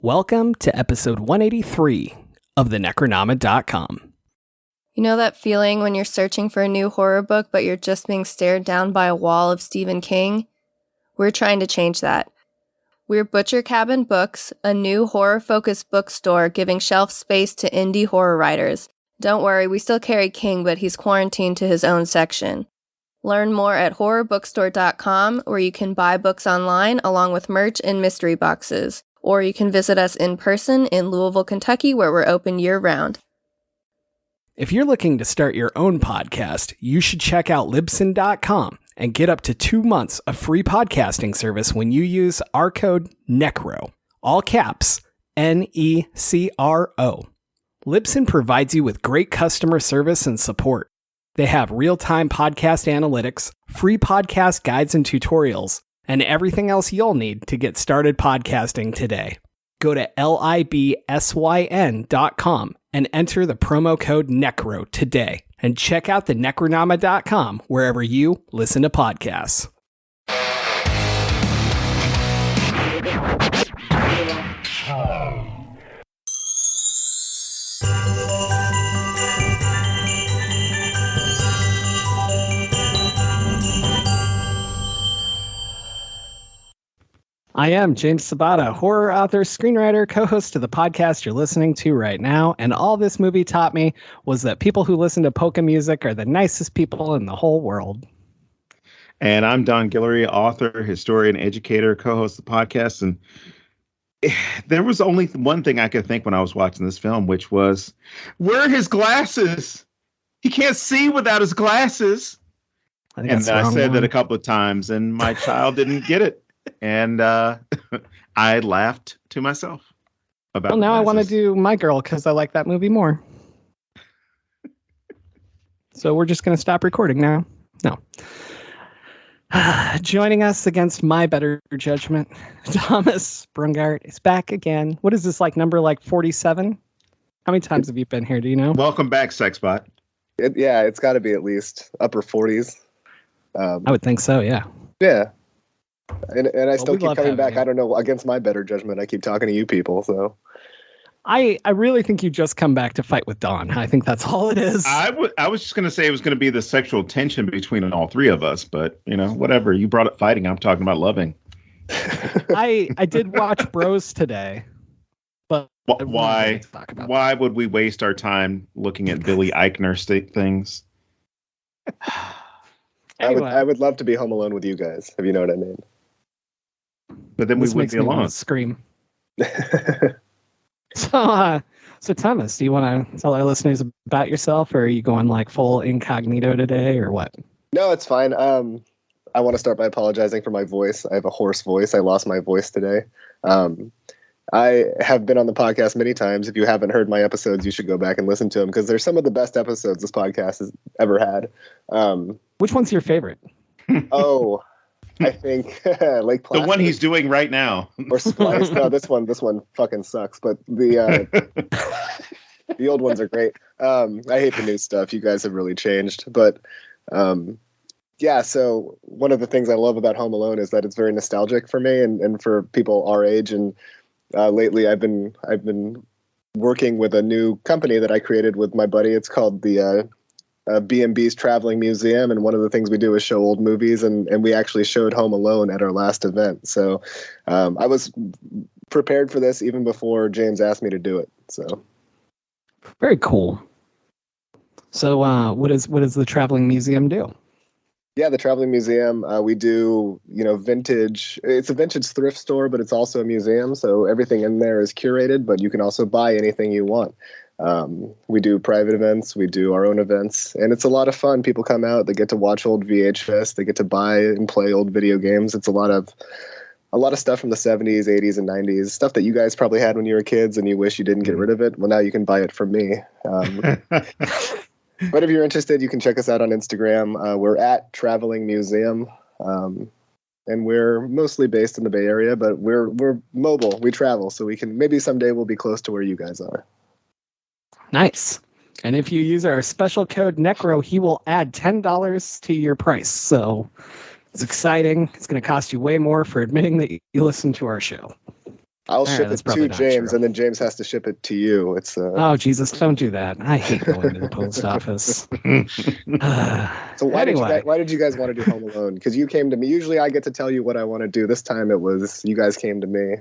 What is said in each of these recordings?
Welcome to episode 183 of the Necronomicon.com. You know that feeling when you're searching for a new horror book, but you're just being stared down by a wall of Stephen King? We're trying to change that. We're Butcher Cabin Books, a new horror-focused bookstore giving shelf space to indie horror writers. Don't worry, we still carry King, but he's quarantined to his own section. Learn more at horrorbookstore.com, where you can buy books online along with merch and mystery boxes. Or you can visit us in person in Louisville, Kentucky, where we're open year-round. If you're looking to start your own podcast, you should check out Libsyn.com and get up to 2 months of free podcasting service when you use our code NECRO, all caps, NECRO. Libsyn provides you with great customer service and support. They have real-time podcast analytics, free podcast guides and tutorials, and everything else you'll need to get started podcasting today. Go to libsyn.com and enter the promo code NECRO today. And check out the Necronomicon.com wherever you listen to podcasts. I am James Sabata, horror author, screenwriter, co-host of the podcast you're listening to right now, and all this movie taught me was that people who listen to polka music are the nicest people in the whole world. And I'm Don Guillory, author, historian, educator, co-host of the podcast, and there was only one thing I could think when I was watching this film, which was, where are his glasses? He can't see without his glasses. I said that a couple of times, and my child didn't get it. And I laughed to myself about. Well, now I want to do My Girl because I like that movie more. So we're just going to stop recording now. No. Joining us against my better judgment, Thomas Brungardt is back again. What is this, number 47? How many times have you been here? Do you know? Welcome back, Sexbot. It's got to be at least upper 40s. I would think so, yeah. Yeah. And I still keep coming back. You. I don't know, against my better judgment. I keep talking to you people, so. I really think you just come back to fight with Dawn. I think that's all it is. I was just going to say it was going to be the sexual tension between all three of us, but, whatever. You brought up fighting. I'm talking about loving. I did watch Bros today. But why would we waste our time looking at Billy Eichner things? Anyway. I would love to be home alone with you guys, if you know what I mean. But then we wouldn't be alone. Scream. So Thomas, do you want to tell our listeners about yourself, or are you going full incognito today, or what? No, it's fine. I want to start by apologizing for my voice. I have a hoarse voice. I lost my voice today. I have been on the podcast many times. If you haven't heard my episodes, you should go back and listen to them, because they're some of the best episodes this podcast has ever had. Which one's your favorite? Oh, I think Lake Placid. The one he's doing right now. Or Splice. No, this one fucking sucks. But the the old ones are great. I hate the new stuff. You guys have really changed. But so one of the things I love about Home Alone is that it's very nostalgic for me and for people our age. And lately I've been working with a new company that I created with my buddy. It's called the B&B's Traveling Museum, and one of the things we do is show old movies, and we actually showed Home Alone at our last event. So I was prepared for this even before James asked me to do it. So very cool. So what does the Traveling Museum do? Yeah, the Traveling Museum, we do, vintage. It's a vintage thrift store, but it's also a museum. So everything in there is curated, but you can also buy anything you want. We do private events, we do our own events, and it's a lot of fun. People come out, they get to watch old VHS, they get to buy and play old video games. It's a lot of stuff from the 70s, 80s, and 90s, stuff that you guys probably had when you were kids and you wish you didn't get rid of it. Well, now you can buy it from me. But if you're interested, you can check us out on Instagram. We're at Traveling Museum, and we're mostly based in the Bay Area, but we're mobile. We travel, so we can maybe someday we'll be close to where you guys are. Nice. And if you use our special code NECRO, he will add $10 to your price. So it's exciting. It's going to cost you way more for admitting that you listen to our show. I'll ship that's it probably to not James, true. and then James has to ship it to you. It's Oh, Jesus, don't do that. I hate going to the post office. So why Anyway. did you guys want to do Home Alone? Because you came to me. Usually I get to tell you what I want to do. This time it was you guys came to me.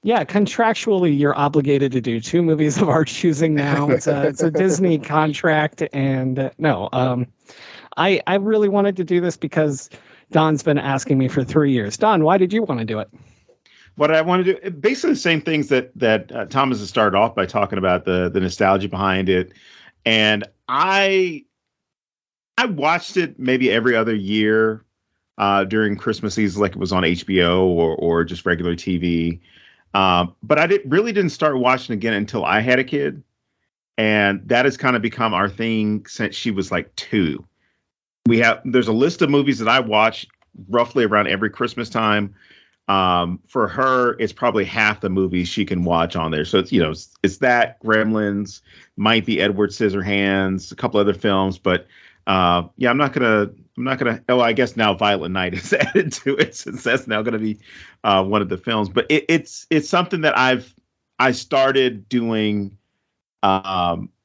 Yeah, contractually, you're obligated to do 2 movies of our choosing now. It's a Disney contract, and I really wanted to do this because Don's been asking me for 3 years. Don, why did you want to do it? What I want to do, basically the same things that Thomas has started off by talking about, the nostalgia behind it, and I watched it maybe every other year during Christmas season, like it was on HBO or just regular TV. But I really didn't start watching again until I had a kid, and that has kind of become our thing since she was like 2. There's a list of movies that I watch roughly around every Christmas time. For her, it's probably half the movies she can watch on there. So it's that, Gremlins, might be Edward Scissorhands, a couple other films, but I'm not gonna. Oh, I guess now Violent Night is added to it, since that's now gonna be one of the films. But it's something that I started doing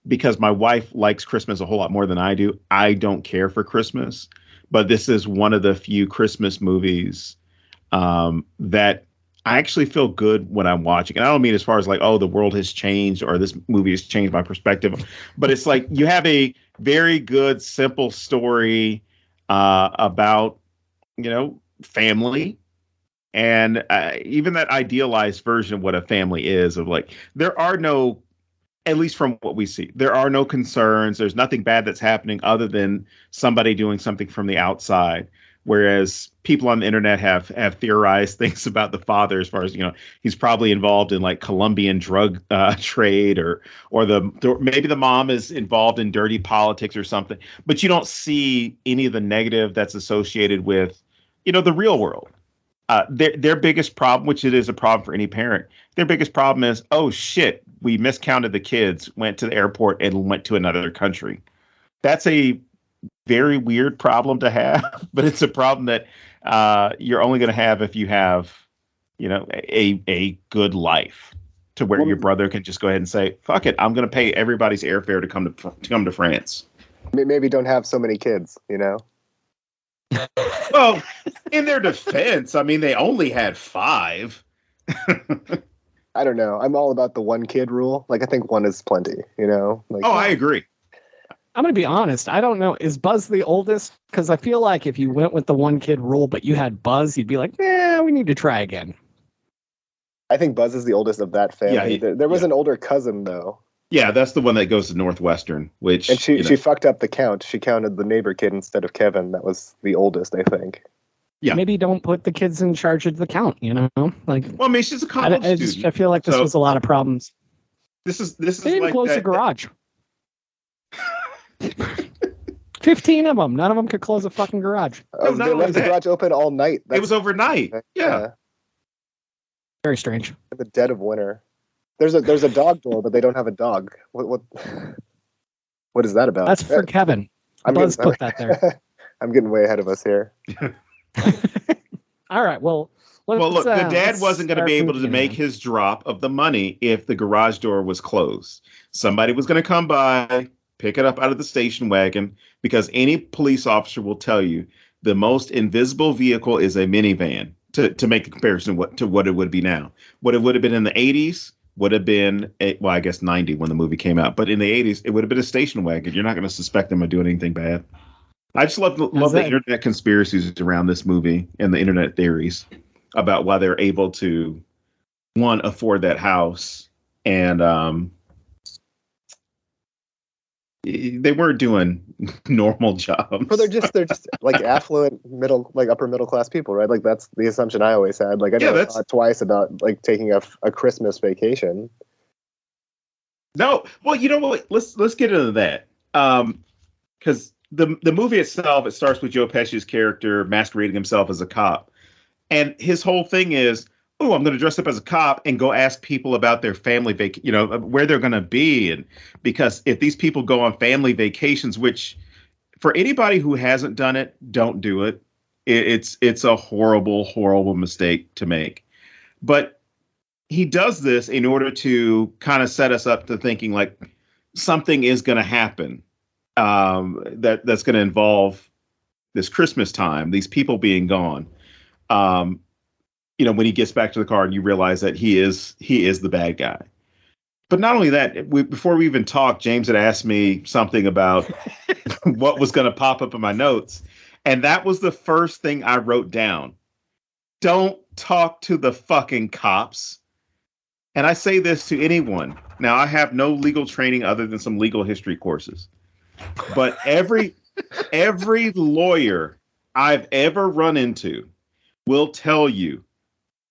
because my wife likes Christmas a whole lot more than I do. I don't care for Christmas, but this is one of the few Christmas movies that I actually feel good when I'm watching. And I don't mean as far as like, oh, the world has changed or this movie has changed my perspective, but it's like you have a very good, simple story about, family. And even that idealized version of what a family is, of like, there are no, at least from what we see, there are no concerns. There's nothing bad that's happening other than somebody doing something from the outside. Whereas people on the internet have theorized things about the father, as far as, he's probably involved in like Colombian drug trade, or maybe the mom is involved in dirty politics or something. But you don't see any of the negative that's associated with, the real world. Their biggest problem, which it is a problem for any parent, their biggest problem is, oh shit, we miscounted the kids, went to the airport and went to another country. That's a very weird problem to have, but it's a problem that you're only going to have if you have, a good life, to where your brother can just go ahead and say, "Fuck it, I'm going to pay everybody's airfare to come to France." Maybe don't have so many kids, Well, in their defense, I mean, they only had 5. I don't know. I'm all about the 1 kid rule. Like, I think 1 is plenty, Like, I agree. I'm going to be honest. I don't know. Is Buzz the oldest? Because I feel like if you went with the 1 kid rule, but you had Buzz, you'd be like, we need to try again. I think Buzz is the oldest of that family. There was an older cousin, though. Yeah, that's the one that goes to Northwestern, which... And she fucked up the count. She counted the neighbor kid instead of Kevin. That was the oldest, I think. Yeah. Maybe don't put the kids in charge of the count, Like, well, I mean, she's a college student. I feel like this was a lot of problems. This is They didn't like close the garage. 15 of them. None of them could close a fucking garage. They left the garage open all night. It was overnight. Yeah. Very strange. In the dead of winter. There's a dog door, but they don't have a dog. What is that about? That's for Kevin. Buzz put that there. I'm getting way ahead of us here. All right. Well, look, the dad wasn't going to be able to make his drop of the money if the garage door was closed. Somebody was going to come by, pick it up out of the station wagon, because any police officer will tell you the most invisible vehicle is a minivan, to make the comparison to what it would be now. What it would have been in the 80s would have been, I guess 90 when the movie came out. But in the 80s, it would have been a station wagon. You're not going to suspect them of doing anything bad. I just love the internet conspiracies around this movie and the internet theories about why they're able to, one, afford that house, and they weren't doing normal jobs. Well, they're just like affluent upper middle class people, right? Like, that's the assumption I always had. Like, I never thought twice about like taking a Christmas vacation. No, well, you know what? Let's get into that, because the movie itself, it starts with Joe Pesci's character masquerading himself as a cop, and his whole thing is, oh, I'm going to dress up as a cop and go ask people about their family where they're going to be. And because if these people go on family vacations, which for anybody who hasn't done it, don't do it. It's a horrible, horrible mistake to make. But he does this in order to kind of set us up to thinking like something is going to happen that's going to involve this Christmas time, these people being gone. When he gets back to the car and you realize that he is the bad guy. But not only that, before we even talked, James had asked me something about what was going to pop up in my notes. And that was the first thing I wrote down. Don't talk to the fucking cops. And I say this to anyone. Now, I have no legal training other than some legal history courses. But every lawyer I've ever run into will tell you,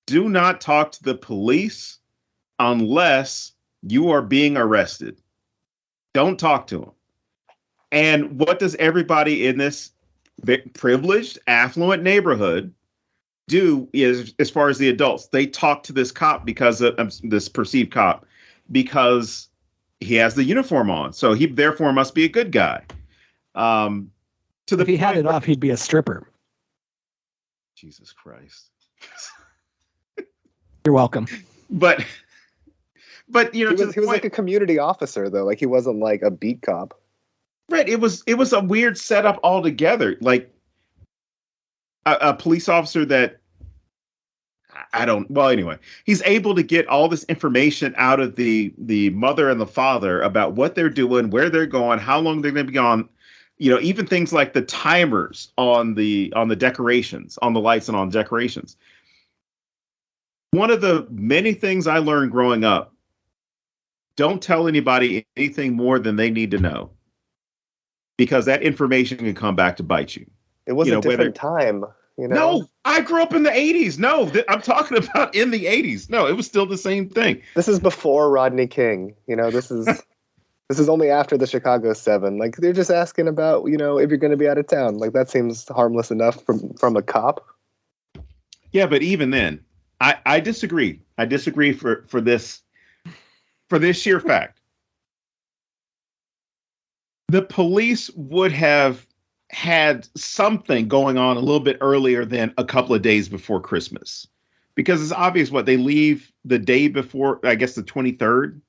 do not talk to the police unless you are being arrested. Don't talk to them. And what does everybody in this privileged, affluent neighborhood do is, as far as the adults, they talk to this cop because of this perceived cop, because he has the uniform on. So he therefore must be a good guy. If he had it off, he'd be a stripper. Jesus Christ. You're welcome. But he was like a community officer though. Like he wasn't like a beat cop. Right. It was a weird setup altogether. Like a police officer that anyway, he's able to get all this information out of the mother and the father about what they're doing, where they're going, how long they're going to be gone. Even things like the timers on the decorations, on the lights and on decorations. One of the many things I learned growing up, don't tell anybody anything more than they need to know, because that information can come back to bite you. It was a different time. No, I grew up in the 80s. No, I'm talking about in the 80s. No, it was still the same thing. This is before Rodney King. This is only after the Chicago 7. Like they're just asking about, if you're going to be out of town. Like that seems harmless enough from a cop. Yeah, but even then, I disagree. I disagree for this sheer fact. The police would have had something going on a little bit earlier than a couple of days before Christmas, because it's obvious what they leave the day before, I guess the 23rd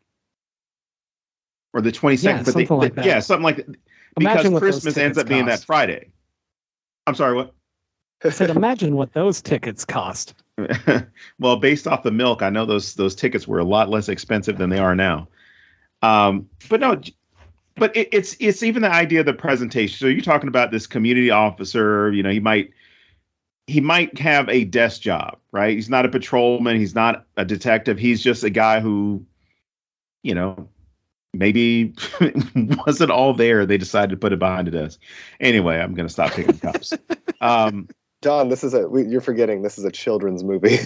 or the 22nd. Yeah, something like that. Yeah, something like that. Because Christmas ends up being that Friday. I'm sorry, what? I said, imagine what those tickets cost. Well, based off the milk, I know those tickets were a lot less expensive than they are now. But it's even the idea of the presentation. So you're talking about this community officer. He might have a desk job, right? He's not a patrolman. He's not a detective. He's just a guy who, maybe wasn't all there. They decided to put it behind a desk. Anyway, I'm going to stop picking cops. Don, you're forgetting this is a children's movie.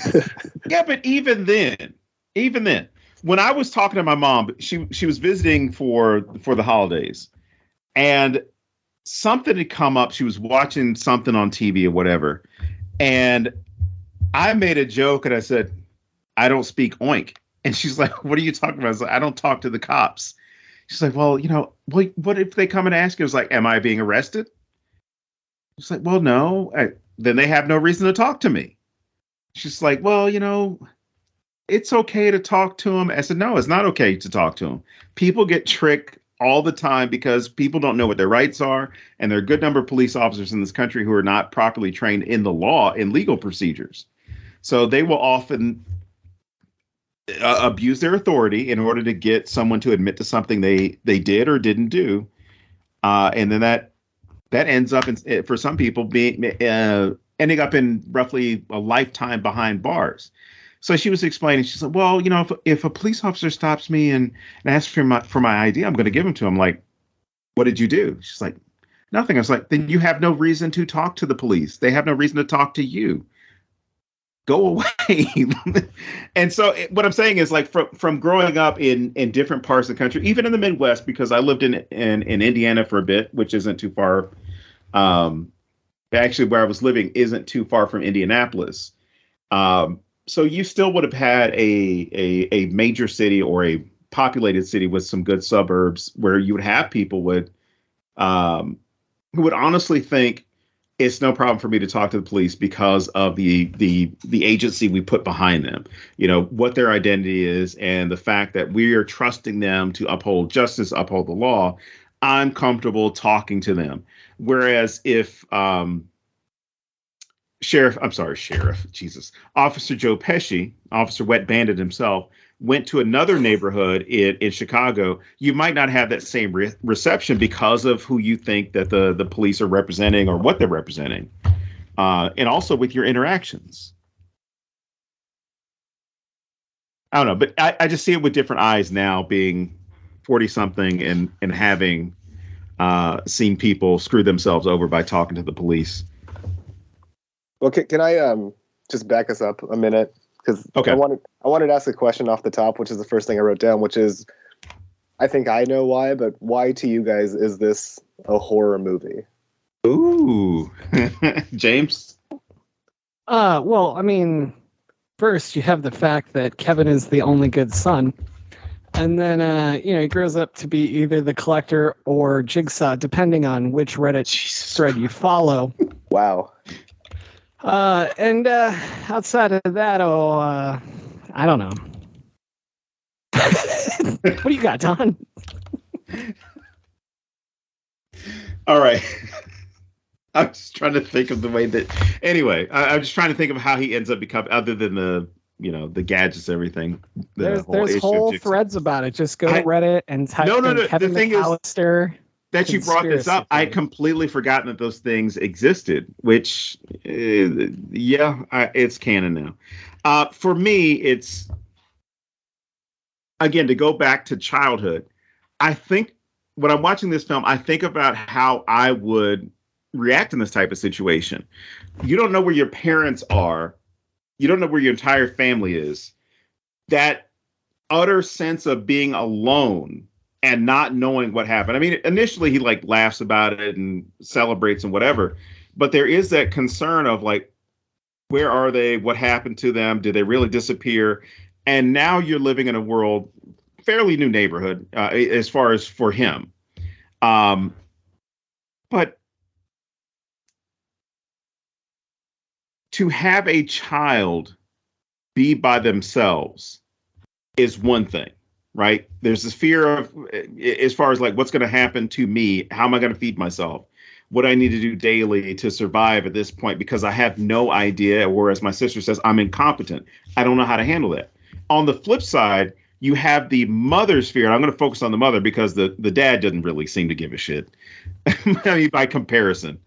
Yeah, but even then, when I was talking to my mom, she was visiting for the holidays, and something had come up. She was watching something on TV or whatever, and I made a joke and I said, "I don't speak oink." And she's like, "What are you talking about?" I was like, "I don't talk to the cops." She's like, "Well, what if they come and ask you?" I was like, "Am I being arrested?" She's like, "Well, no." Then they have no reason to talk to me. She's like, "Well, it's okay to talk to him." I said, "No, it's not okay to talk to him. People get tricked all the time because people don't know what their rights are. And there are a good number of police officers in this country who are not properly trained in the law, in legal procedures. So they will often abuse their authority in order to get someone to admit to something they did or didn't do. And then that ends up for some people ending up in roughly a lifetime behind bars." So she was explaining, she said, "Well, if a police officer stops me and asks for my ID, I'm going to give him to him." Like, "What did you do?" She's like, "Nothing." I was like, "Then you have no reason to talk to the police. They have no reason to talk to you. Go away." And so what I'm saying is, like, from growing up in different parts of the country, even in the Midwest, because I lived in Indiana for a bit, which isn't too far. Actually, where I was living isn't too far from Indianapolis. So you still would have had a major city or a populated city with some good suburbs where you would have people who would honestly think it's no problem for me to talk to the police because of the agency we put behind them. You know, what their identity is and the fact that we are trusting them to uphold justice, uphold the law. I'm comfortable talking to them. Whereas if Officer Joe Pesci, Officer Wet Bandit himself, went to another neighborhood in Chicago, you might not have that same reception because of who you think that the police are representing or what they're representing. And also with your interactions. I don't know, but I just see it with different eyes now, being 40 something and having seen people screw themselves over by talking to the police. Well, can I just back us up a minute? Because okay. I wanted to ask a question off the top, which is the first thing I wrote down, which is, I think I know why, but why to you guys is this a horror movie? Ooh, James? Well, I mean, first you have the fact that Kevin is the only good son. And then, he grows up to be either the Collector or Jigsaw, depending on which Reddit thread you follow. Wow. And outside of that, I don't know. What do you got, Don? All right. I'm just trying to think of the way that. Anyway, I'm just trying to think of how he ends up becoming, other than the gadgets, everything. There's whole threads about it. Just go to Reddit and type in Kevin McAllister. That you brought this up, I had completely forgotten that those things existed, which, it's canon now. For me, it's, again, to go back to childhood, I think when I'm watching this film, I think about how I would react in this type of situation. You don't know where your parents are. You don't know where your entire family is. That utter sense of being alone and not knowing what happened. I mean, initially he laughs about it and celebrates and whatever, but there is that concern of where are they? What happened to them? Did they really disappear? And now you're living in a world, fairly new neighborhood, as far as for him. But to have a child be by themselves is one thing. Right? There's this fear of, as far as what's going to happen to me, how am I going to feed myself? What I need to do daily to survive at this point, because I have no idea. Whereas my sister says I'm incompetent. I don't know how to handle that. On the flip side, you have the mother's fear. And I'm going to focus on the mother because the dad doesn't really seem to give a shit. I mean, by comparison.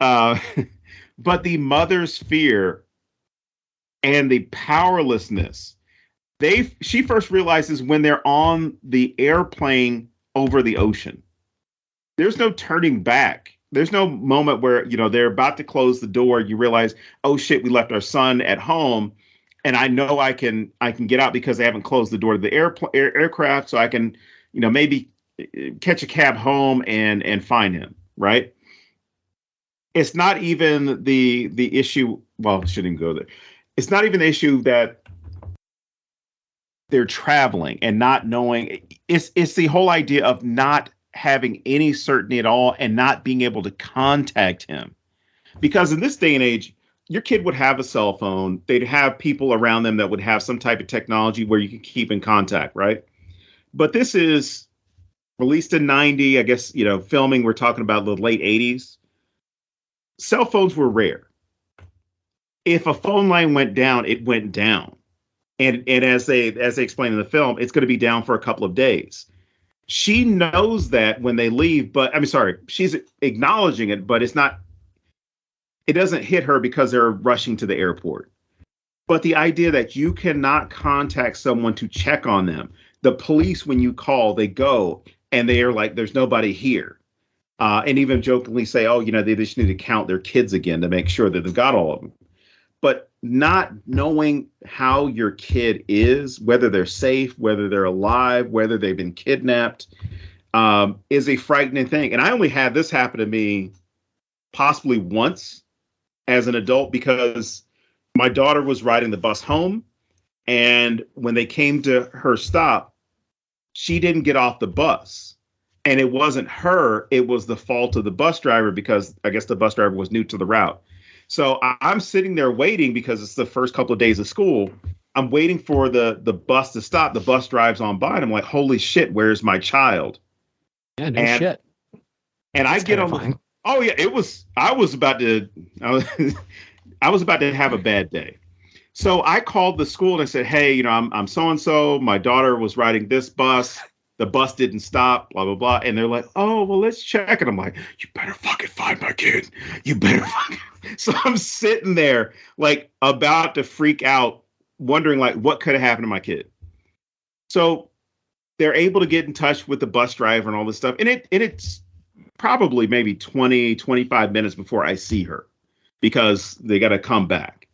But the mother's fear and the powerlessness. She first realizes when they're on the airplane over the ocean. There's no turning back. There's no moment where, they're about to close the door. You realize, oh shit, we left our son at home, and I know I can get out because they haven't closed the door to the aircraft, so I can, maybe catch a cab home and find him. Right? It's not even the issue. Well, I shouldn't go there. It's not even the issue that they're traveling and not knowing. It's the whole idea of not having any certainty at all and not being able to contact him. Because in this day and age, your kid would have a cell phone. They'd have people around them that would have some type of technology where you can keep in contact, right? But this is released in 90, I guess, filming, we're talking about the late 80s. Cell phones were rare. If a phone line went down, it went down. And as they explain in the film, it's going to be down for a couple of days. She knows that when they leave, but she's acknowledging it, but it doesn't hit her because they're rushing to the airport. But the idea that you cannot contact someone to check on them, the police, when you call, they go and they are like, there's nobody here. And even jokingly say, oh, they just need to count their kids again to make sure that they've got all of them. But not knowing how your kid is, whether they're safe, whether they're alive, whether they've been kidnapped, is a frightening thing. And I only had this happen to me possibly once as an adult, because my daughter was riding the bus home. And when they came to her stop, she didn't get off the bus. And it wasn't her, it was the fault of the bus driver because I guess the bus driver was new to the route. So I'm sitting there waiting because it's the first couple of days of school. I'm waiting for the bus to stop. The bus drives on by, and I'm like, holy shit, where's my child? Yeah, no shit. And That's I get terrifying. on the, oh yeah, I was about to I was about to have a bad day. So I called the school and I said, hey, I'm so and so. My daughter was riding this bus. The bus didn't stop, blah, blah, blah. And they're like, oh, well, let's check. And I'm like, you better fucking find my kid. You better fucking. So I'm sitting there like about to freak out, wondering like what could have happened to my kid. So they're able to get in touch with the bus driver and all this stuff. And it's probably maybe 20, 25 minutes before I see her because they got to come back.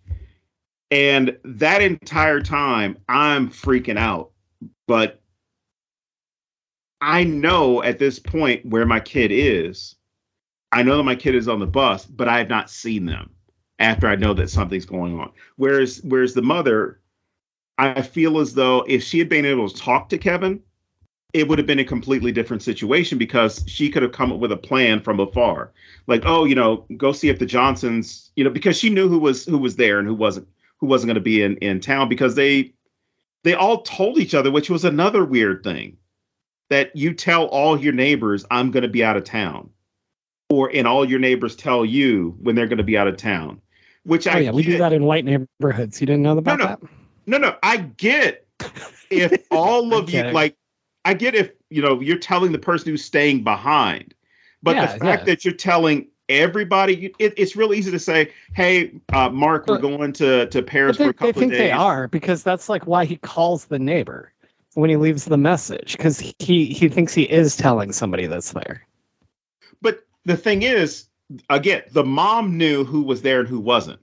And that entire time I'm freaking out, but I know at this point where my kid is. I know that my kid is on the bus, but I have not seen them after I know that something's going on. Whereas the mother, I feel as though if she had been able to talk to Kevin, it would have been a completely different situation because she could have come up with a plan from afar. Like, oh, go see if the Johnsons, because she knew who was there and who wasn't going to be in town because they all told each other, which was another weird thing. That you tell all your neighbors, I'm going to be out of town. And all your neighbors tell you when they're going to be out of town. Which we do that in white neighborhoods. You didn't know about that? No. I get if all of you, like, I get if, you're telling the person who's staying behind. But the fact that you're telling everybody, it's real easy to say, hey, Mark, we're going to Paris for a couple of days. They think they are because that's like why he calls the neighbor when he leaves the message, because he thinks he is telling somebody that's there. But the thing is, again, the mom knew who was there and who wasn't.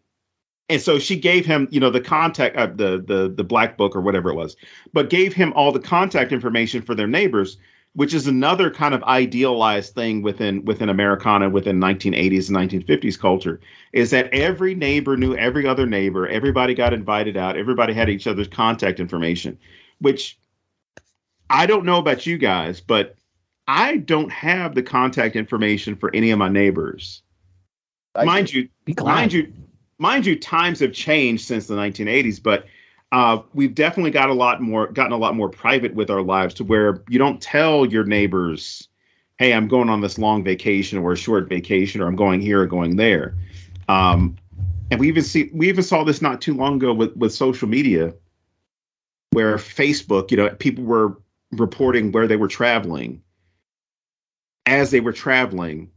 And so she gave him, the contact, the black book or whatever it was, but gave him all the contact information for their neighbors, which is another kind of idealized thing within Americana, within 1980s and 1950s culture, is that every neighbor knew every other neighbor. Everybody got invited out. Everybody had each other's contact information, which I don't know about you guys, but I don't have the contact information for any of my neighbors. Mind you, times have changed since the 1980s, but we've definitely gotten a lot more private with our lives to where you don't tell your neighbors, hey, I'm going on this long vacation or a short vacation, or I'm going here or going there. And we even saw this not too long ago with social media, where Facebook, people were reporting where they were traveling as they were traveling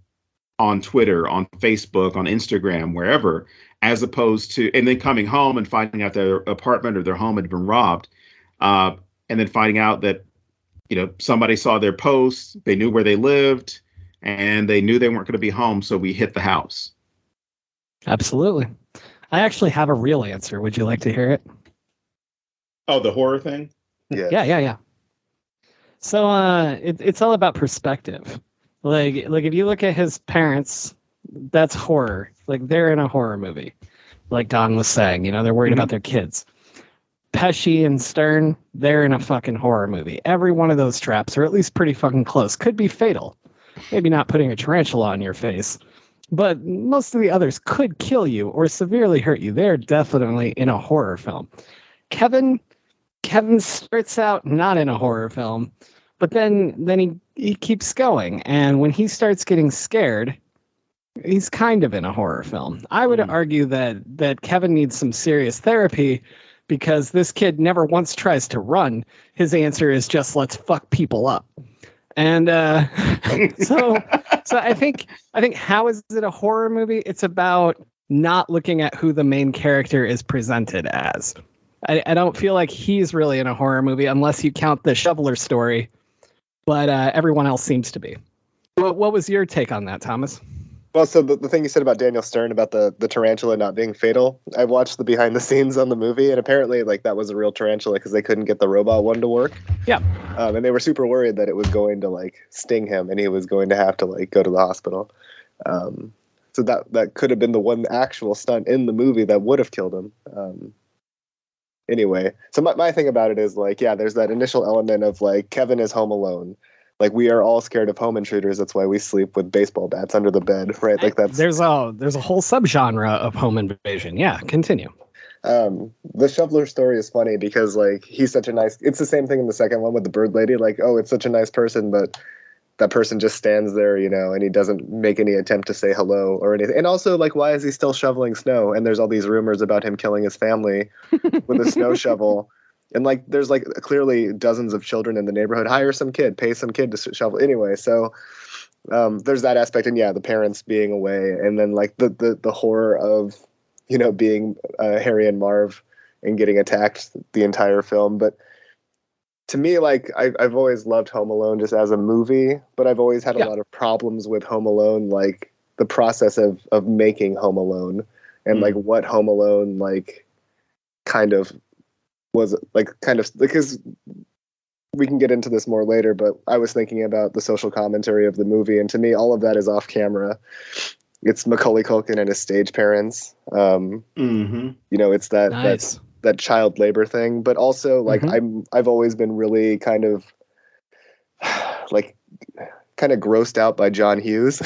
on Twitter, on Facebook, on Instagram, wherever, as opposed to, and then coming home and finding out their apartment or their home had been robbed. And then finding out that, somebody saw their posts, they knew where they lived, and they knew they weren't going to be home. So we hit the house. Absolutely. I actually have a real answer. Would you like to hear it? Oh, the horror thing? Yeah. So it's all about perspective. Like if you look at his parents, that's horror. Like they're in a horror movie. Like Don was saying, they're worried about their kids. Pesci and Stern, they're in a fucking horror movie. Every one of those traps, or at least pretty fucking close, could be fatal. Maybe not putting a tarantula on your face, but most of the others could kill you or severely hurt you. They're definitely in a horror film. Kevin starts out not in a horror film, but then he keeps going. And when he starts getting scared, he's kind of in a horror film. I would argue that Kevin needs some serious therapy because this kid never once tries to run. His answer is just, let's fuck people up. And so I think how is it a horror movie? It's about not looking at who the main character is presented as. I don't feel like he's really in a horror movie unless you count the shoveler story, but everyone else seems to be. What was your take on that, Thomas? Well, so the thing you said about Daniel Stern about the tarantula not being fatal, I watched the behind the scenes on the movie, and apparently that was a real tarantula because they couldn't get the robot one to work. Yeah. And they were super worried that it was going to sting him and he was going to have to go to the hospital. So that could have been the one actual stunt in the movie that would have killed him. Anyway, so my thing about it is there's that initial element of Kevin is home alone. like we are all scared of home intruders. That's why we sleep with baseball bats under the bed, right? Like there's a whole subgenre of home invasion. Yeah, continue. The shoveler story is funny because like he's such a nice. It's the same thing in the second one with the bird lady. Like, oh, it's such a nice person, but that person just stands there, and he doesn't make any attempt to say hello or anything. And also, like, why is he still shoveling snow? And there's all these rumors about him killing his family with a snow shovel. And like, there's like clearly dozens of children in the neighborhood. Hire some kid, pay some kid to shovel. Anyway, so there's that aspect, and yeah, the parents being away, and then like the horror of being Harry and Marv and getting attacked the entire film. But to me, like I've always loved Home Alone just as a movie, but I've always had a lot of problems with Home Alone, like the process of making Home Alone and like what Home Alone like kind of was like because we can get into this more later, but I was thinking about the social commentary of the movie, and to me, all of that is off camera. It's Macaulay Culkin and his stage parents. It's that child labor thing, but also like I've always been really kind of grossed out by John Hughes,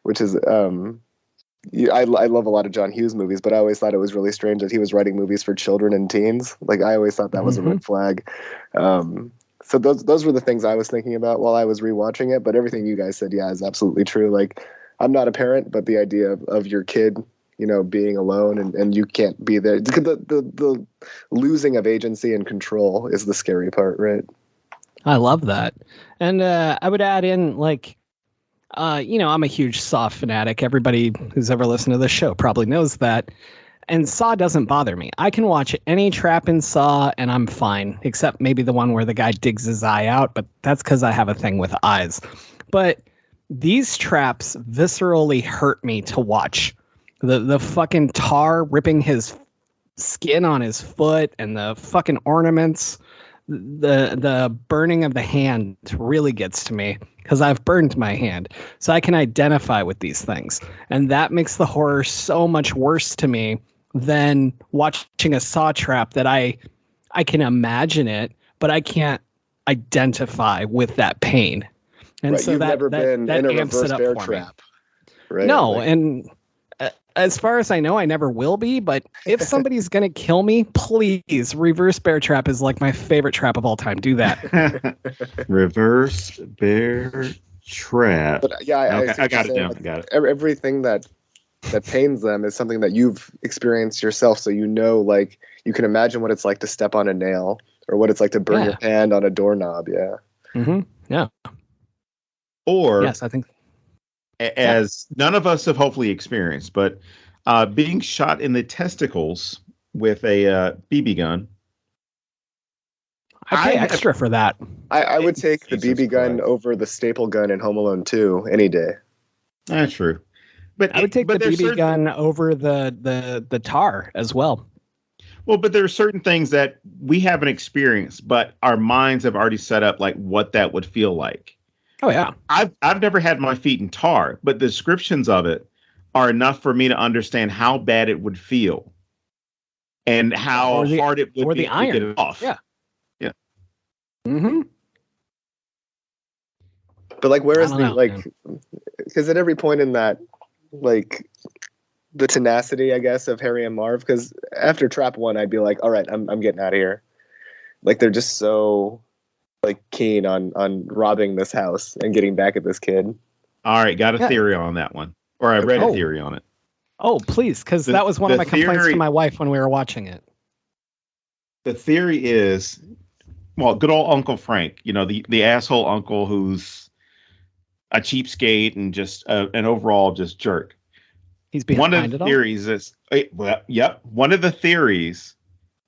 which is I love a lot of John Hughes movies, but I always thought it was really strange that he was writing movies for children and teens. Like I always thought that was a red flag. So those were the things I was thinking about while I was rewatching it. But everything you guys said, yeah, is absolutely true. Like I'm not a parent, but the idea of your kid, being alone and you can't be there. The losing of agency and control is the scary part, right? I love that. And I would add in like, I'm a huge Saw fanatic. Everybody who's ever listened to this show probably knows that. And Saw doesn't bother me. I can watch any trap in Saw and I'm fine, except maybe the one where the guy digs his eye out, but that's because I have a thing with eyes. But these traps viscerally hurt me to watch. The fucking tar ripping his skin on his foot and the fucking ornaments, the burning of the hand really gets to me because I've burned my hand. So I can identify with these things. And that makes the horror so much worse to me than watching a Saw trap that I can imagine it, but I can't identify with that pain. And right, so you've that, never been in a reverse bear trap. Right? No, and as far as I know, I never will be, but if somebody's going to kill me, please, reverse bear trap is like my favorite trap of all time. Do that. Reverse bear trap. But yeah, I got it down. Got it. Everything that pains them is something that you've experienced yourself. So like you can imagine what it's like to step on a nail or what it's like to burn your hand on a doorknob. Yeah. Mm-hmm. Yeah. Or yes, I think as none of us have hopefully experienced, but being shot in the testicles with a BB gun. I pay extra for that. I would take the BB gun over the staple gun in Home Alone 2 any day. That's true. But I would take the BB gun over the tar as well. Well, but there are certain things that we haven't experienced, but our minds have already set up like what that would feel like. Oh yeah. I've never had my feet in tar, but the descriptions of it are enough for me to understand how bad it would feel and how hard it would be the iron. To get it off. Yeah. Yeah. Mm-hmm. But like, where is because at every point in that, like the tenacity, I guess, of Harry and Marv, because after Trap 1, I'd be like, all right, I'm getting out of here. Like they're just so like keen on robbing this house and getting back at this kid. All right, got a theory on that one, or I read a theory on it. Oh, please, because that was one of my complaints to my wife when we were watching it. The theory is, well, good old Uncle Frank, the asshole uncle who's a cheapskate and just an overall just jerk. He's behind one of the theories is, one of the theories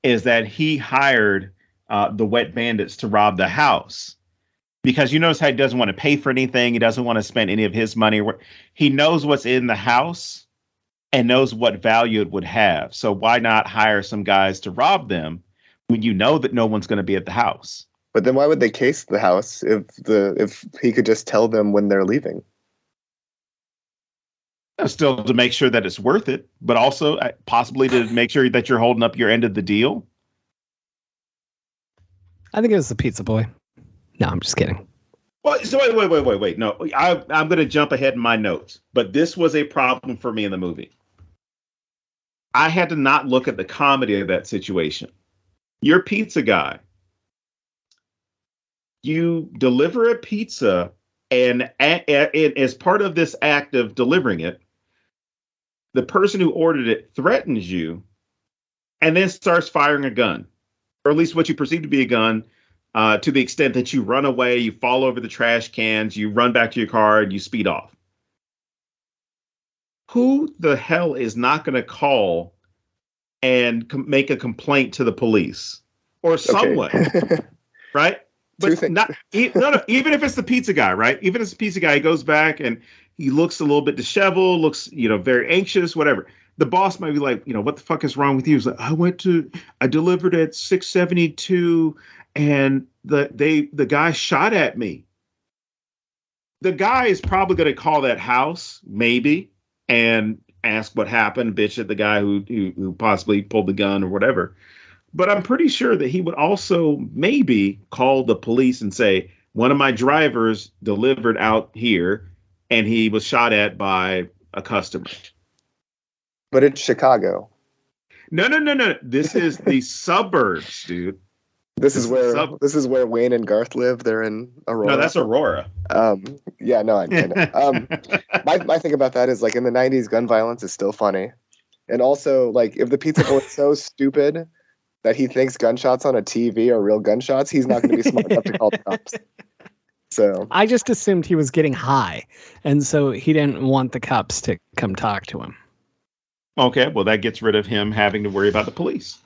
is that he hired the wet bandits to rob the house, because you notice how he doesn't want to pay for anything. He doesn't want to spend any of his money. He knows what's in the house and knows what value it would have. So why not hire some guys to rob them when you know that no one's going to be at the house? But then why would they case the house if he could just tell them when they're leaving? Still to make sure that it's worth it, but also possibly to make sure that you're holding up your end of the deal. I think it was the pizza boy. No, I'm just kidding. Well, so wait. No, I'm going to jump ahead in my notes, but this was a problem for me in the movie. I had to not look at the comedy of that situation. You're a pizza guy. You deliver a pizza, and as part of this act of delivering it, the person who ordered it threatens you and then starts firing a gun, or at least what you perceive to be a gun, to the extent that you run away, you fall over the trash cans, you run back to your car, and you speed off. Who the hell is not going to call and make a complaint to the police or someone, right? But not no. Even if it's the pizza guy, right? Even if it's the pizza guy, he goes back and he looks a little bit disheveled, looks very anxious, whatever. The boss might be like, what the fuck is wrong with you? He's like, I delivered at 672, and the guy shot at me. The guy is probably going to call that house, maybe, and ask what happened, bitch at the guy who possibly pulled the gun or whatever. But I'm pretty sure that he would also maybe call the police and say, one of my drivers delivered out here and he was shot at by a customer. But it's Chicago. No. This is the suburbs, dude. This is where Wayne and Garth live. They're in Aurora. No, that's Aurora. Yeah, no, I know. My thing about that is, like, in the 90s, gun violence is still funny. And also, like, if the pizza boy is so stupid that he thinks gunshots on a TV are real gunshots, he's not going to be smart enough to call the cops. So I just assumed he was getting high, and so he didn't want the cops to come talk to him. Okay, well, that gets rid of him having to worry about the police.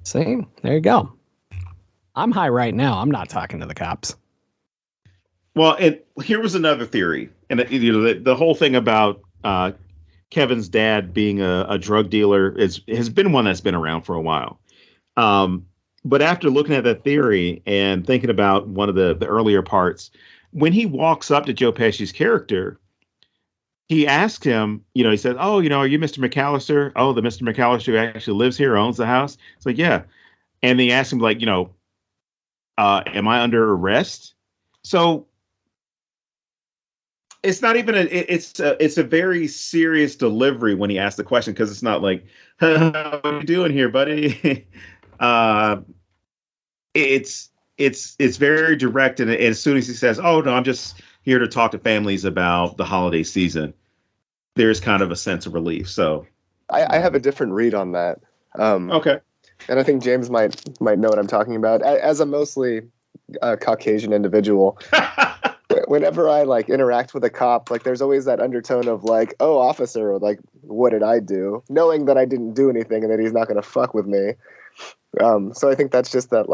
See, there you go. I'm high right now. I'm not talking to the cops. Well, here was another theory, and the whole thing about Kevin's dad being a drug dealer has been one that's been around for a while. But after looking at that theory and thinking about one of the earlier parts, when he walks up to Joe Pesci's character, he asks him, he says, "Oh, are you Mr. McAllister? Oh, the Mr. McAllister who actually lives here, owns the house?" It's like, yeah. And he asks him, like, am I under arrest? So it's not even it's a very serious delivery when he asks the question, because it's not like, "What are you doing here, buddy?" It's very direct, and as soon as he says, "Oh no, I'm just here to talk to families about the holiday season," there's kind of a sense of relief. So I have a different read on that. Okay. And I think James might know what I'm talking about. As a mostly Caucasian individual, whenever I interact with a cop, there's always that undertone of "Oh, officer," or "What did I do?" Knowing that I didn't do anything and that he's not going to fuck with me. So I think that's just that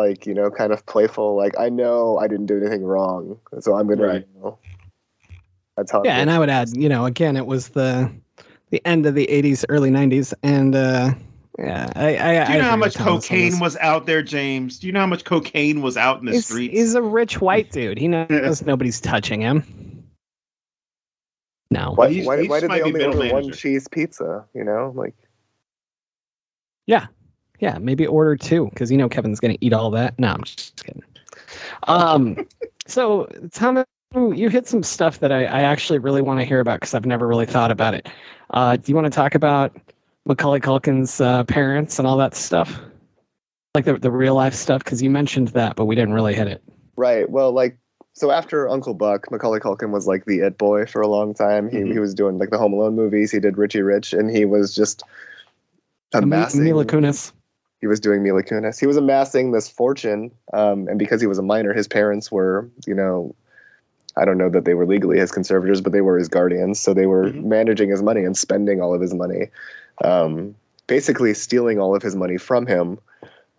kind of playful, I know I didn't do anything wrong, so I'm going to, that's how. Yeah. And I would add, again, it was the end of the 80s, early 90s. And, yeah, do you know how much cocaine was out there, James? Do you know how much cocaine was out in the streets? He's a rich white dude. He knows nobody's touching him. No. Why did they only order one cheese pizza? Yeah. Yeah, maybe order 2, because Kevin's going to eat all that. No, I'm just kidding. So, Tom, you hit some stuff that I actually really want to hear about, because I've never really thought about it. Do you want to talk about Macaulay Culkin's parents and all that stuff? Like the real life stuff? Because you mentioned that, but we didn't really hit it. Right. Well, so after Uncle Buck, Macaulay Culkin was the it boy for a long time. He was doing the Home Alone movies. He did Richie Rich, and he was just amassing. Mila Kunis. He was doing Mila Kunis. He was amassing this fortune, and because he was a minor, his parents were, I don't know that they were legally his conservators, but they were his guardians. So they were managing his money and spending all of his money, basically stealing all of his money from him,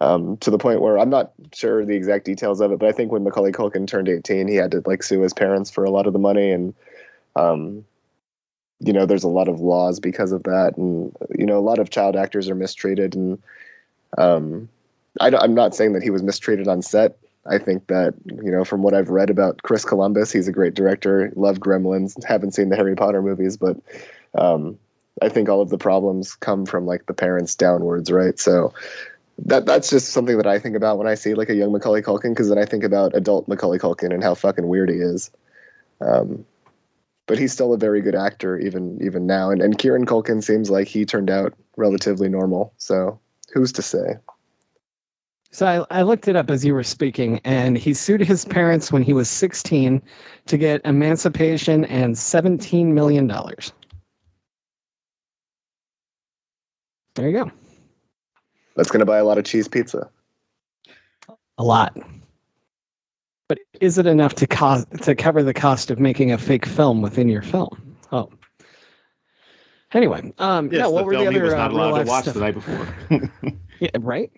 to the point where I'm not sure the exact details of it, but I think when Macaulay Culkin turned 18, he had to sue his parents for a lot of the money, and there's a lot of laws because of that, and a lot of child actors are mistreated, and I'm not saying that he was mistreated on set. I think that, from what I've read about Chris Columbus, he's a great director, loved Gremlins, haven't seen the Harry Potter movies, but I think all of the problems come from the parents downwards, right? So that's just something that I think about when I see like a young Macaulay Culkin, because then I think about adult Macaulay Culkin and how fucking weird he is. But he's still a very good actor even now. And Kieran Culkin seems like he turned out relatively normal. So who's to say? So I looked it up as you were speaking, and he sued his parents when he was 16 to get emancipation and $17 million. There you go. That's going to buy a lot of cheese pizza. A lot. But is it enough to cover the cost of making a fake film within your film? Oh. Anyway, yes, what were the other was not allowed to watch stuff? the night before. Yeah, right.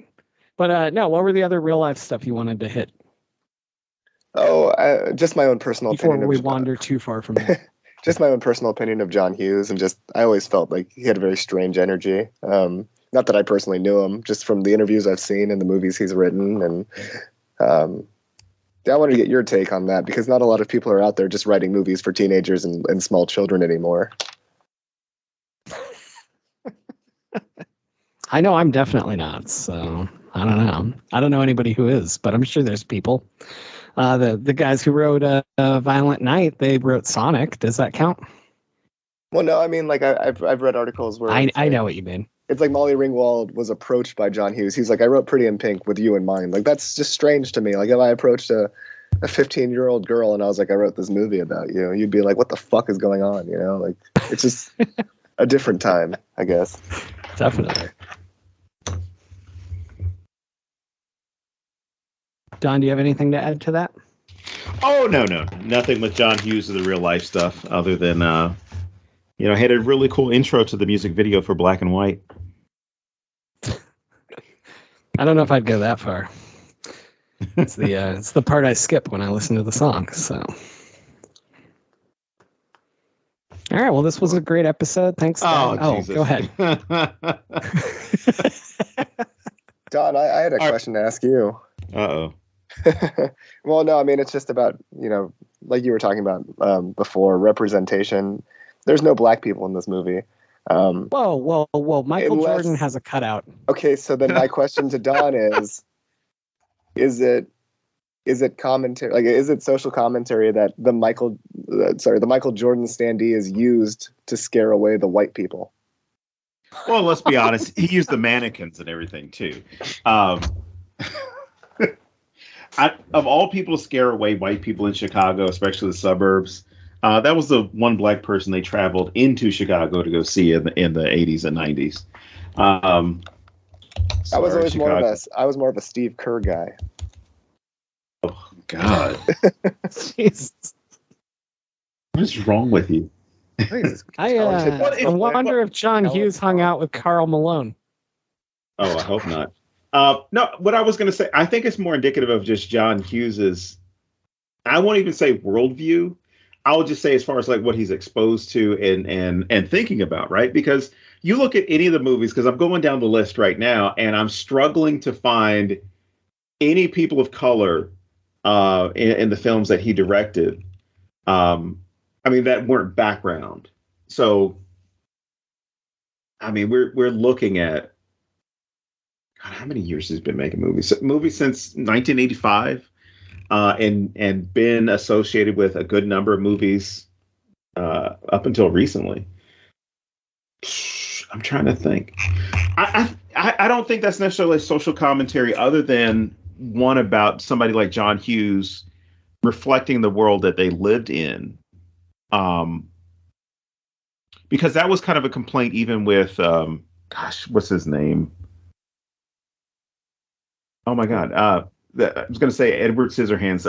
But what were the other real life stuff you wanted to hit? Oh, just my own personal before opinion. Before we wander too far from it. Just my own personal opinion of John Hughes, and I always felt like he had a very strange energy. Not that I personally knew him, just from the interviews I've seen and the movies he's written. And I wanted to get your take on that, because not a lot of people are out there just writing movies for teenagers and small children anymore. I know I'm definitely not, so I don't know. I don't know anybody who is, but I'm sure there's people. The guys who wrote Violent Night, they wrote Sonic. Does that count? Well, no, I mean, like I've read articles where I know what you mean. It's like Molly Ringwald was approached by John Hughes. He's like, I wrote Pretty in Pink with you in mind. Like, that's just strange to me. Like, if I approached a 15-year-old girl and I was like, I wrote this movie about you, you'd be like, what the fuck is going on? You know, like, it's just a different time, I guess. Definitely. Don, do you have anything to add to that? Oh, no. Nothing with John Hughes of the real life stuff other than, had a really cool intro to the music video for Black and White. I don't know if I'd go that far. It's the part I skip when I listen to the song. So, all right. Well, this was a great episode. Thanks. Oh, go ahead. Don, I had a question to ask you. Uh-oh. Well, no, I mean, it's just about, like you were talking about before, representation. There's no black people in this movie. Whoa. Michael Jordan has a cutout. Okay, so then my question to Don is it commentary? Like, is it social commentary that the Michael Jordan standee is used to scare away the white people? Well, let's be honest. He used the mannequins and everything too. Of all people to scare away white people in Chicago, especially the suburbs, that was the one black person they traveled into Chicago to go see in the 80s and 90s. I was more of a Steve Kerr guy. Oh God! Jesus. What is wrong with you? I wonder if John Hughes hung out with Karl Malone. Oh, I hope not. No, what I was going to say, I think it's more indicative of just John Hughes's, I won't even say worldview. I'll just say as far as like what he's exposed to and thinking about, right? Because you look at any of the movies, because I'm going down the list right now, and I'm struggling to find any people of color in the films that he directed. That weren't background. So, we're looking at, God, how many years has he been making movies? Movies since 1985, and been associated with a good number of movies up until recently. I'm trying to think. I don't think that's necessarily a social commentary, other than one about somebody like John Hughes reflecting the world that they lived in. Because that was kind of a complaint even with, what's his name? Oh my God. I was going to say Edward Scissorhands.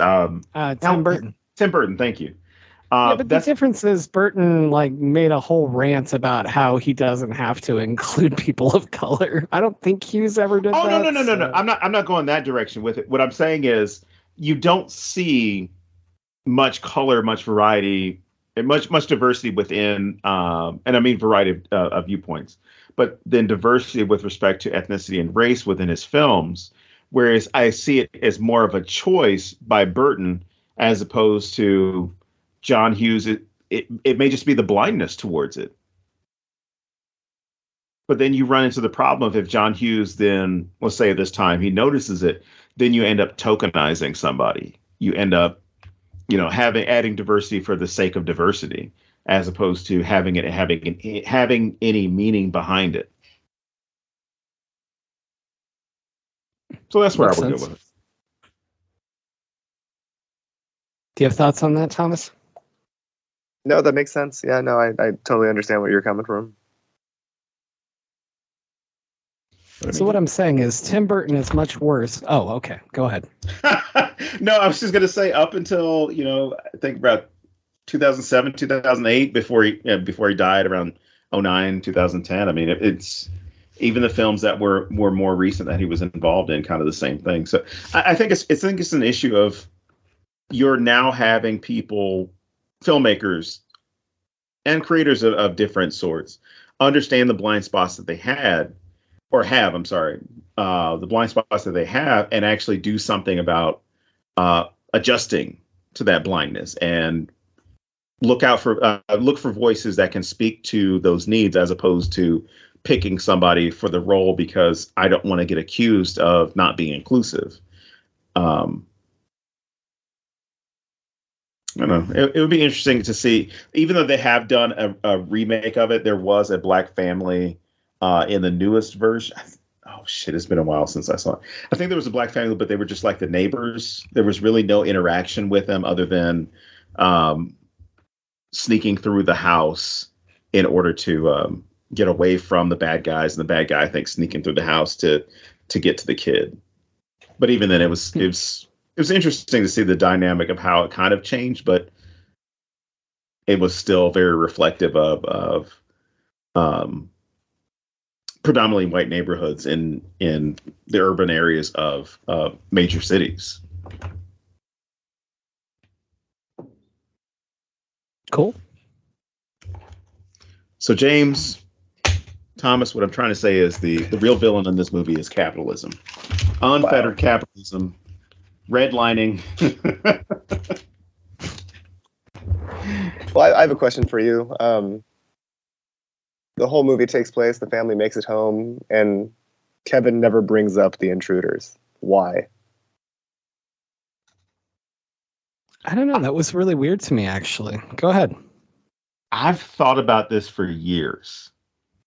Tim Burton. Tim Burton, thank you. But the difference is Burton made a whole rant about how he doesn't have to include people of color. I don't think Hughes ever did that. No. I'm not going that direction with it. What I'm saying is you don't see much color, much variety, and much diversity within, and I mean variety of viewpoints, but then diversity with respect to ethnicity and race within his films. Whereas I see it as more of a choice by Burton as opposed to John Hughes. It may just be the blindness towards it. But then you run into the problem of if John Hughes then, let's say at this time, he notices it, then you end up tokenizing somebody. You end up, adding diversity for the sake of diversity, as opposed to having any meaning behind it. So that's where I would go with it. Do you have thoughts on that, Thomas? No, that makes sense. Yeah, no, I totally understand where you're coming from. So what I'm saying is Tim Burton is much worse. Oh, okay. Go ahead. No, I was just going to say up until, I think about 2007, 2008, before he died around 2009, 2010. I mean, it's even the films that were more recent that he was involved in, kind of the same thing. So I think it's an issue of you're now having filmmakers and creators of different sorts understand the blind spots that they had. Or have, I'm sorry, the blind spots that they have, and actually do something about adjusting to that blindness, and look for voices that can speak to those needs, as opposed to picking somebody for the role because I don't want to get accused of not being inclusive. I don't know. It would be interesting to see, even though they have done a remake of it. There was a Black family. In the newest version, oh shit, it's been a while since I saw it. I think there was a Black family, but they were just like the neighbors. There was really no interaction with them other than sneaking through the house in order to get away from the bad guys, and the bad guy, I think, sneaking through the house to get to the kid. But even then, it was interesting to see the dynamic of how it kind of changed, but it was still very reflective of predominantly white neighborhoods in the urban areas of major cities. Cool. So James, Thomas, what I'm trying to say is the real villain in this movie is capitalism. Unfettered capitalism, redlining. Well, I have a question for you. The whole movie takes place, the family makes it home, and Kevin never brings up the intruders. Why? I don't know. That was really weird to me, actually. Go ahead. I've thought about this for years,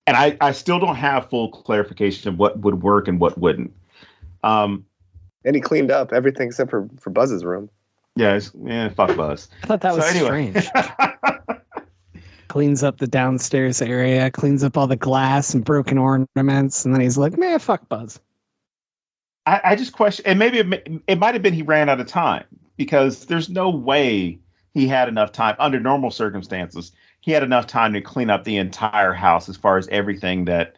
and I still don't have full clarification of what would work and what wouldn't. And he cleaned up everything except for Buzz's room. Yeah, fuck Buzz. I thought that was strange. Cleans up the downstairs area, cleans up all the glass and broken ornaments, and then he's like, man, fuck Buzz. I just question, and maybe it might have been he ran out of time, because there's no way he had enough time under normal circumstances. He had enough time to clean up the entire house as far as everything that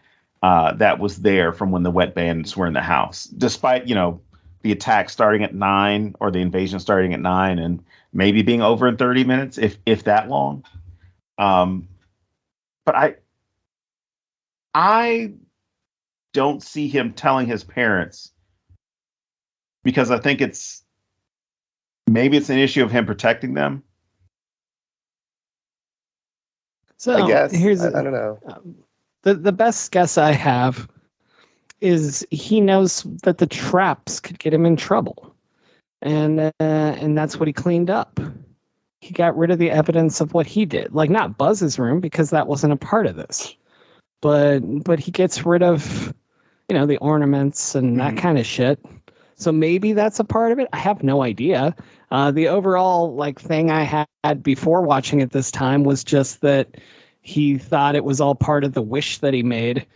was there from when the wet bandits were in the house, despite, the attack starting at 9 or the invasion starting at 9 and maybe being over in 30 minutes, if that long. But I don't see him telling his parents, because I think maybe it's an issue of him protecting them. So I guess I don't know. The best guess I have is he knows that the traps could get him in trouble, and that's what he cleaned up. He got rid of the evidence of what he did, like not Buzz's room, because that wasn't a part of this, but he gets rid of, the ornaments and that kind of shit. So maybe that's a part of it. I have no idea. The overall thing I had before watching it this time was just that he thought it was all part of the wish that he made.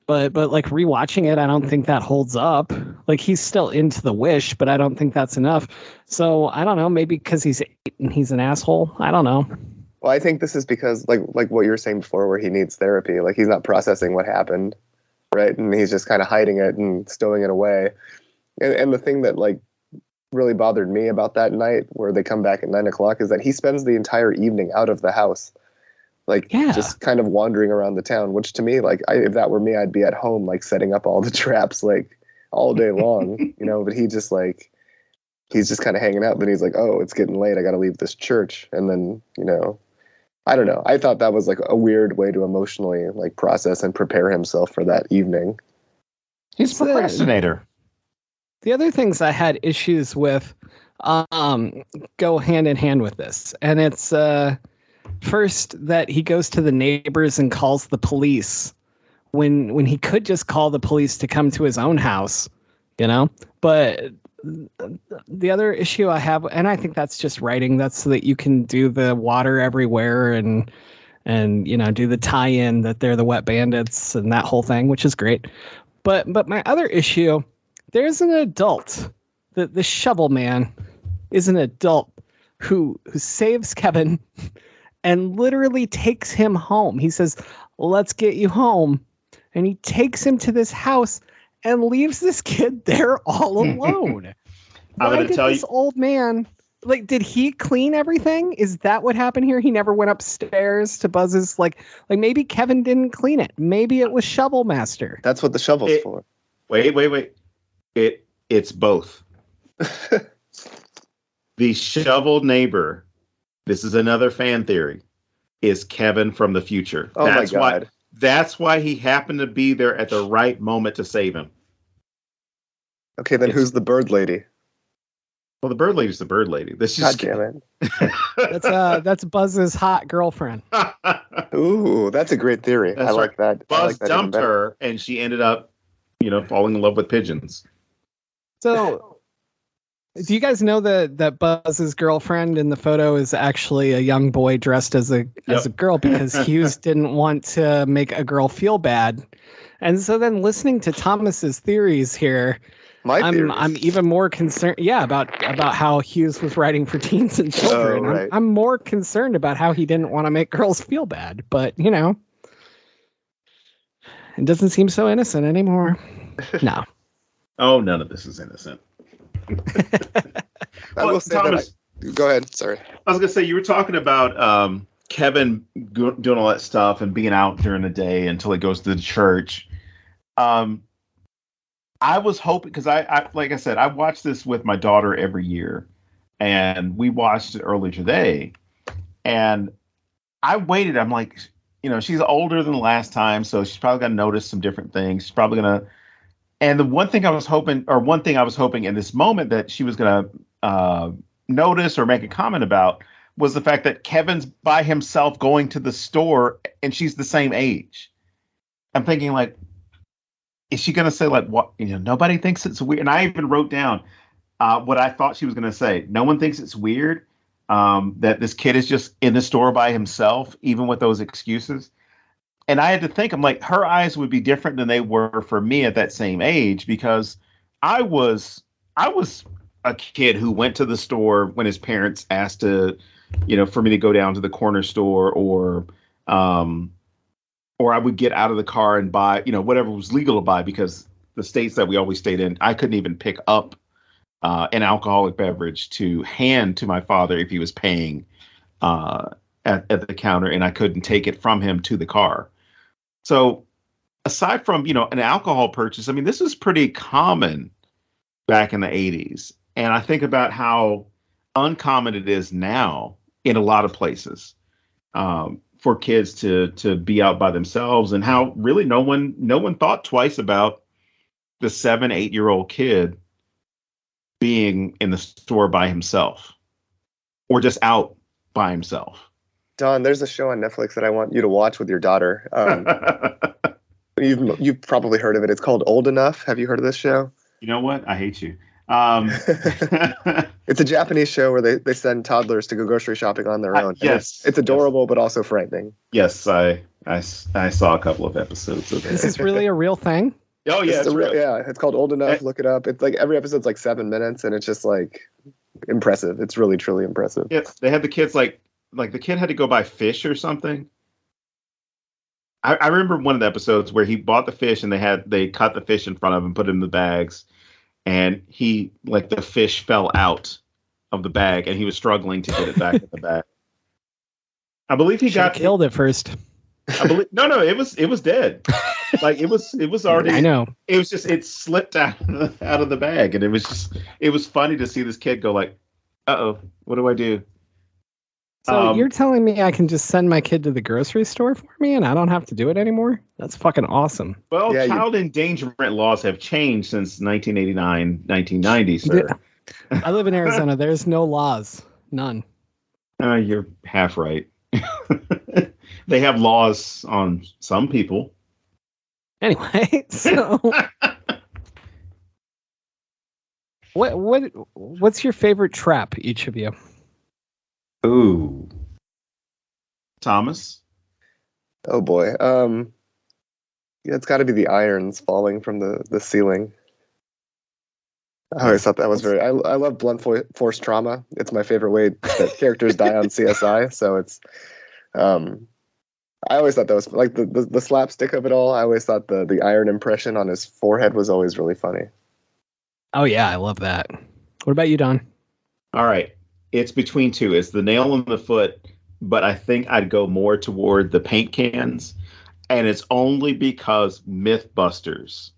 But rewatching it, I don't think that holds up. He's still into the wish, but I don't think that's enough. So I don't know, maybe because he's 8 and he's an asshole. I don't know. Well, I think this is because like what you were saying before, where he needs therapy. He's not processing what happened, right? And he's just kind of hiding it and stowing it away. And the thing that really bothered me about that night where they come back at 9 o'clock is that he spends the entire evening out of the house. Just kind of wandering around the town, which to me, if that were me, I'd be at home, setting up all the traps, all day long, but he's just kind of hanging out. Then he's like, oh, it's getting late. I got to leave this church. And then, I don't know. I thought that was like a weird way to emotionally like process and prepare himself for that evening. He's a procrastinator. The other things I had issues with go hand in hand with this. And it's first that he goes to the neighbors and calls the police when he could just call the police to come to his own house, you know? But the other issue I have, and I think that's just writing, that's so that you can do the water everywhere and you know, do the tie-in that they're the wet bandits and that whole thing, which is great. But my other issue, there's an adult. The shovel man is an adult who saves Kevin and literally takes him home. He says, "Let's get you home." And he takes him to this house and leaves this kid there all alone. Why did this old man, like, did he clean everything? Is that what happened here? He never went upstairs to Buzz's, like maybe Kevin didn't clean it. Maybe it was Shovel Master. That's what the shovel's for. Wait. It's both. The shovel neighbor, this is another fan theory, is Kevin from the future. Oh my God. That's why he happened to be there at the right moment to save him. Okay, then who's the bird lady? Well, the bird lady's the bird lady. God damn it. That's Buzz's hot girlfriend. Ooh, that's a great theory. That's I like that. Buzz dumped her, and she ended up, falling in love with pigeons. So, do you guys know that Buzz's girlfriend in the photo is actually a young boy dressed as a girl because Hughes didn't want to make a girl feel bad, and so then listening to Thomas's theories here, I'm even more concerned. Yeah, about how Hughes was writing for teens and children. Oh, right. I'm more concerned about how he didn't want to make girls feel bad, but it doesn't seem so innocent anymore. No. Oh, none of this is innocent. I will say Thomas, go ahead. Sorry. I was going to say, you were talking about Kevin doing all that stuff and being out during the day until he goes to the church. I was hoping, because I like I said, I watch this with my daughter every year, and we watched it earlier today, and I waited. I'm like, she's older than the last time, so she's probably going to notice some different things. She's probably going to. And the one thing I was hoping in this moment that she was going to notice or make a comment about was the fact that Kevin's by himself going to the store and she's the same age. I'm thinking, like, is she going to say, like, what? Nobody thinks it's weird. And I even wrote down what I thought she was going to say. No one thinks it's weird that this kid is just in the store by himself, even with those excuses. And I had to think, I'm like, her eyes would be different than they were for me at that same age, because I was a kid who went to the store when his parents asked to, for me to go down to the corner store, or I would get out of the car and buy, whatever was legal to buy, because the states that we always stayed in, I couldn't even pick up an alcoholic beverage to hand to my father if he was paying at the counter, and I couldn't take it from him to the car. So aside from, an alcohol purchase, I mean, this was pretty common back in the 80s. And I think about how uncommon it is now in a lot of places for kids to be out by themselves, and how really no one thought twice about the 7-8-year-old kid being in the store by himself or just out by himself. Don, there's a show on Netflix that I want you to watch with your daughter. You've probably heard of it. It's called Old Enough. Have you heard of this show? You know what? I hate you. It's a Japanese show where they send toddlers to go grocery shopping on their own. Yes. It's adorable, but also frightening. Yes, I saw a couple of episodes of it. Is this really a real thing? Oh, yeah. It's called Old Enough. Look it up. It's like every episode's like 7 minutes, and it's just like impressive. It's really, truly impressive. Yes, they had the kids like the kid had to go buy fish or something. I remember one of the episodes where he bought the fish and they cut the fish in front of him, put it in the bags, and the fish fell out of the bag and he was struggling to get it back in the bag. I believe he got killed it first. No, it was dead. Like it was already. I know. It was just it slipped out of the bag, and it was funny to see this kid go like, "Uh-oh, what do I do?" So you're telling me I can just send my kid to the grocery store for me and I don't have to do it anymore? That's fucking awesome. Well, Yeah, child endangerment laws have changed since 1989, 1990, sir. I live in Arizona. There's no laws. None. You're half right. They have laws on some people. Anyway, so what's your favorite trap, each of you? Ooh. Thomas? Oh boy. Yeah, it's got to be the irons falling from the ceiling. I always thought that was very. I love blunt force trauma. It's my favorite way that characters die on CSI. So it's. I always thought that was like the slapstick of it all. I always thought the iron impression on his forehead was always really funny. Oh yeah, I love that. What about you, Don? All right. It's between two. It's the nail in the foot, but I think I'd go more toward the paint cans. And it's only because Mythbusters,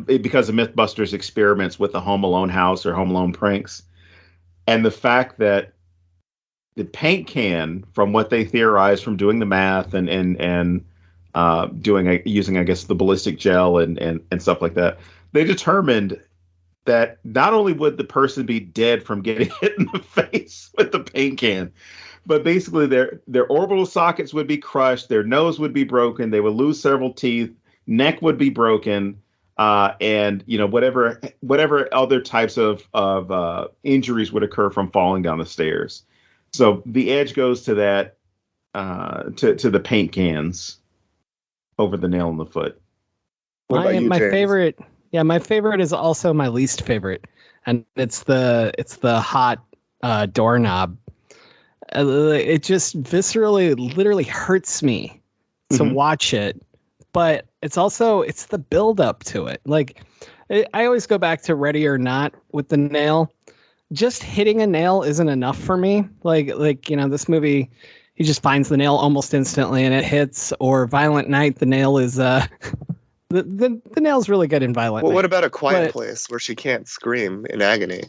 because of Mythbusters experiments with the Home Alone house or Home Alone pranks. And the fact that the paint can, from what they theorized from doing the math and using, I guess, the ballistic gel and stuff like that, they determined that not only would the person be dead from getting hit in the face with the paint can, but basically their orbital sockets would be crushed, their nose would be broken, they would lose several teeth, neck would be broken, and whatever other types of injuries would occur from falling down the stairs. So the edge goes to that, to the paint cans over the nail in the foot. What about you, my James? favorite. Yeah, my favorite is also my least favorite, and it's the hot doorknob. It just viscerally, literally hurts me to watch it, but it's the build up to it. Like I always go back to Ready or Not with the nail. Just hitting a nail isn't enough for me. Like this movie, he just finds the nail almost instantly and it hits. Or Violent Night, the nail is the nail's really good in Violent Night. Well, what about A Quiet Place where she can't scream in agony?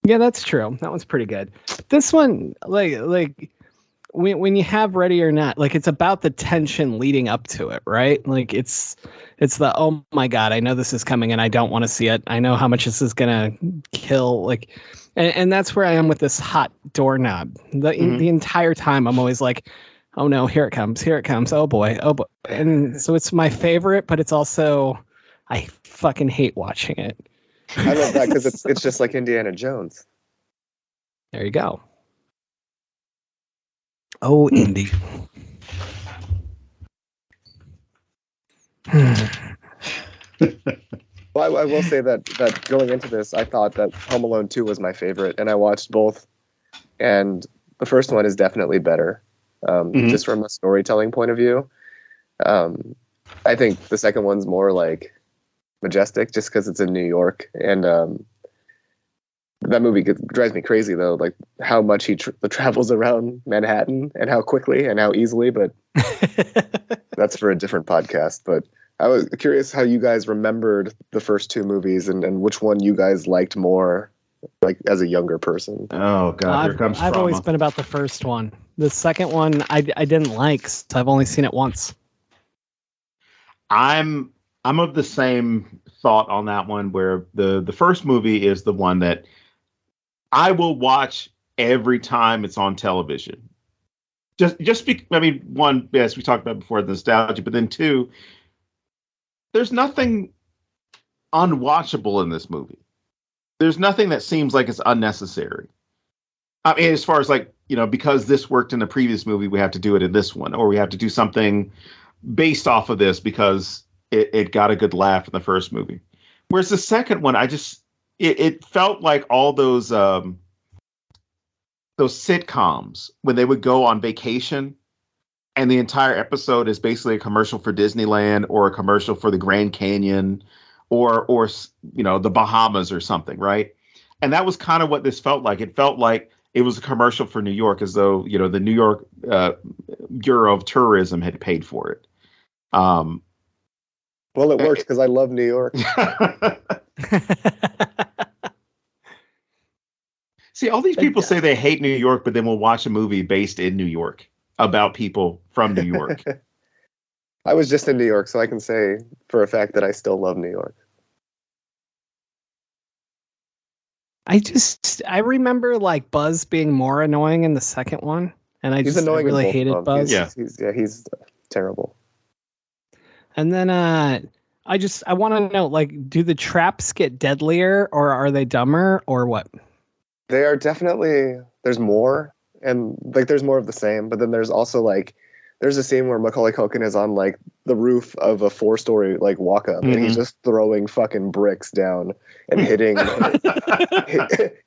Yeah, that's true. That one's pretty good. This one, like when you have Ready or Not, like it's about the tension leading up to it, right? Like it's the, oh my God, I know this is coming and I don't want to see it. I know how much this is gonna kill. Like, and that's where I am with this hot doorknob. The entire time I'm always like, oh no, here it comes. Oh boy. And so it's my favorite, but it's also, I fucking hate watching it. I love that because it's just like Indiana Jones. There you go. Oh, Indy. Well, I will say that going into this, I thought that Home Alone 2 was my favorite, and I watched both, and the first one is definitely better, just from a storytelling point of view. I think the second one's more like majestic, just because it's in New York, and that movie drives me crazy though, like how much he travels around Manhattan and how quickly and how easily. But that's for a different podcast. But I was curious how you guys remembered the first two movies and which one you guys liked more, like as a younger person. Oh God, here comes trauma. I've always been about the first one. The second one I didn't like, so I've only seen it once. I'm of the same thought on that one, where the first movie is the one that I will watch every time it's on television. One, as we talked about before, the nostalgia, but then two, there's nothing unwatchable in this movie. There's nothing that seems like it's unnecessary. I mean, as far as because this worked in the previous movie, we have to do it in this one, or we have to do something based off of this because it got a good laugh in the first movie. Whereas the second one, it felt like all those sitcoms when they would go on vacation and the entire episode is basically a commercial for Disneyland or a commercial for the Grand Canyon or the Bahamas or something, right? And that was kind of what this felt like. It felt like it was a commercial for New York, as though, the New York Bureau of Tourism had paid for it. Well, it works because I love New York. See, all these people say they hate New York, but then we'll watch a movie based in New York about people from New York. I was just in New York, so I can say for a fact that I still love New York. I remember like Buzz being more annoying in the second one, and I really hated Buzz. He's terrible. And then I want to know, like, do the traps get deadlier, or are they dumber, or what? They are definitely, there's more, and like there's more of the same, but then there's also like there's a scene where Macaulay Culkin is on like the roof of a 4-story like walk up, and he's just throwing fucking bricks down and hitting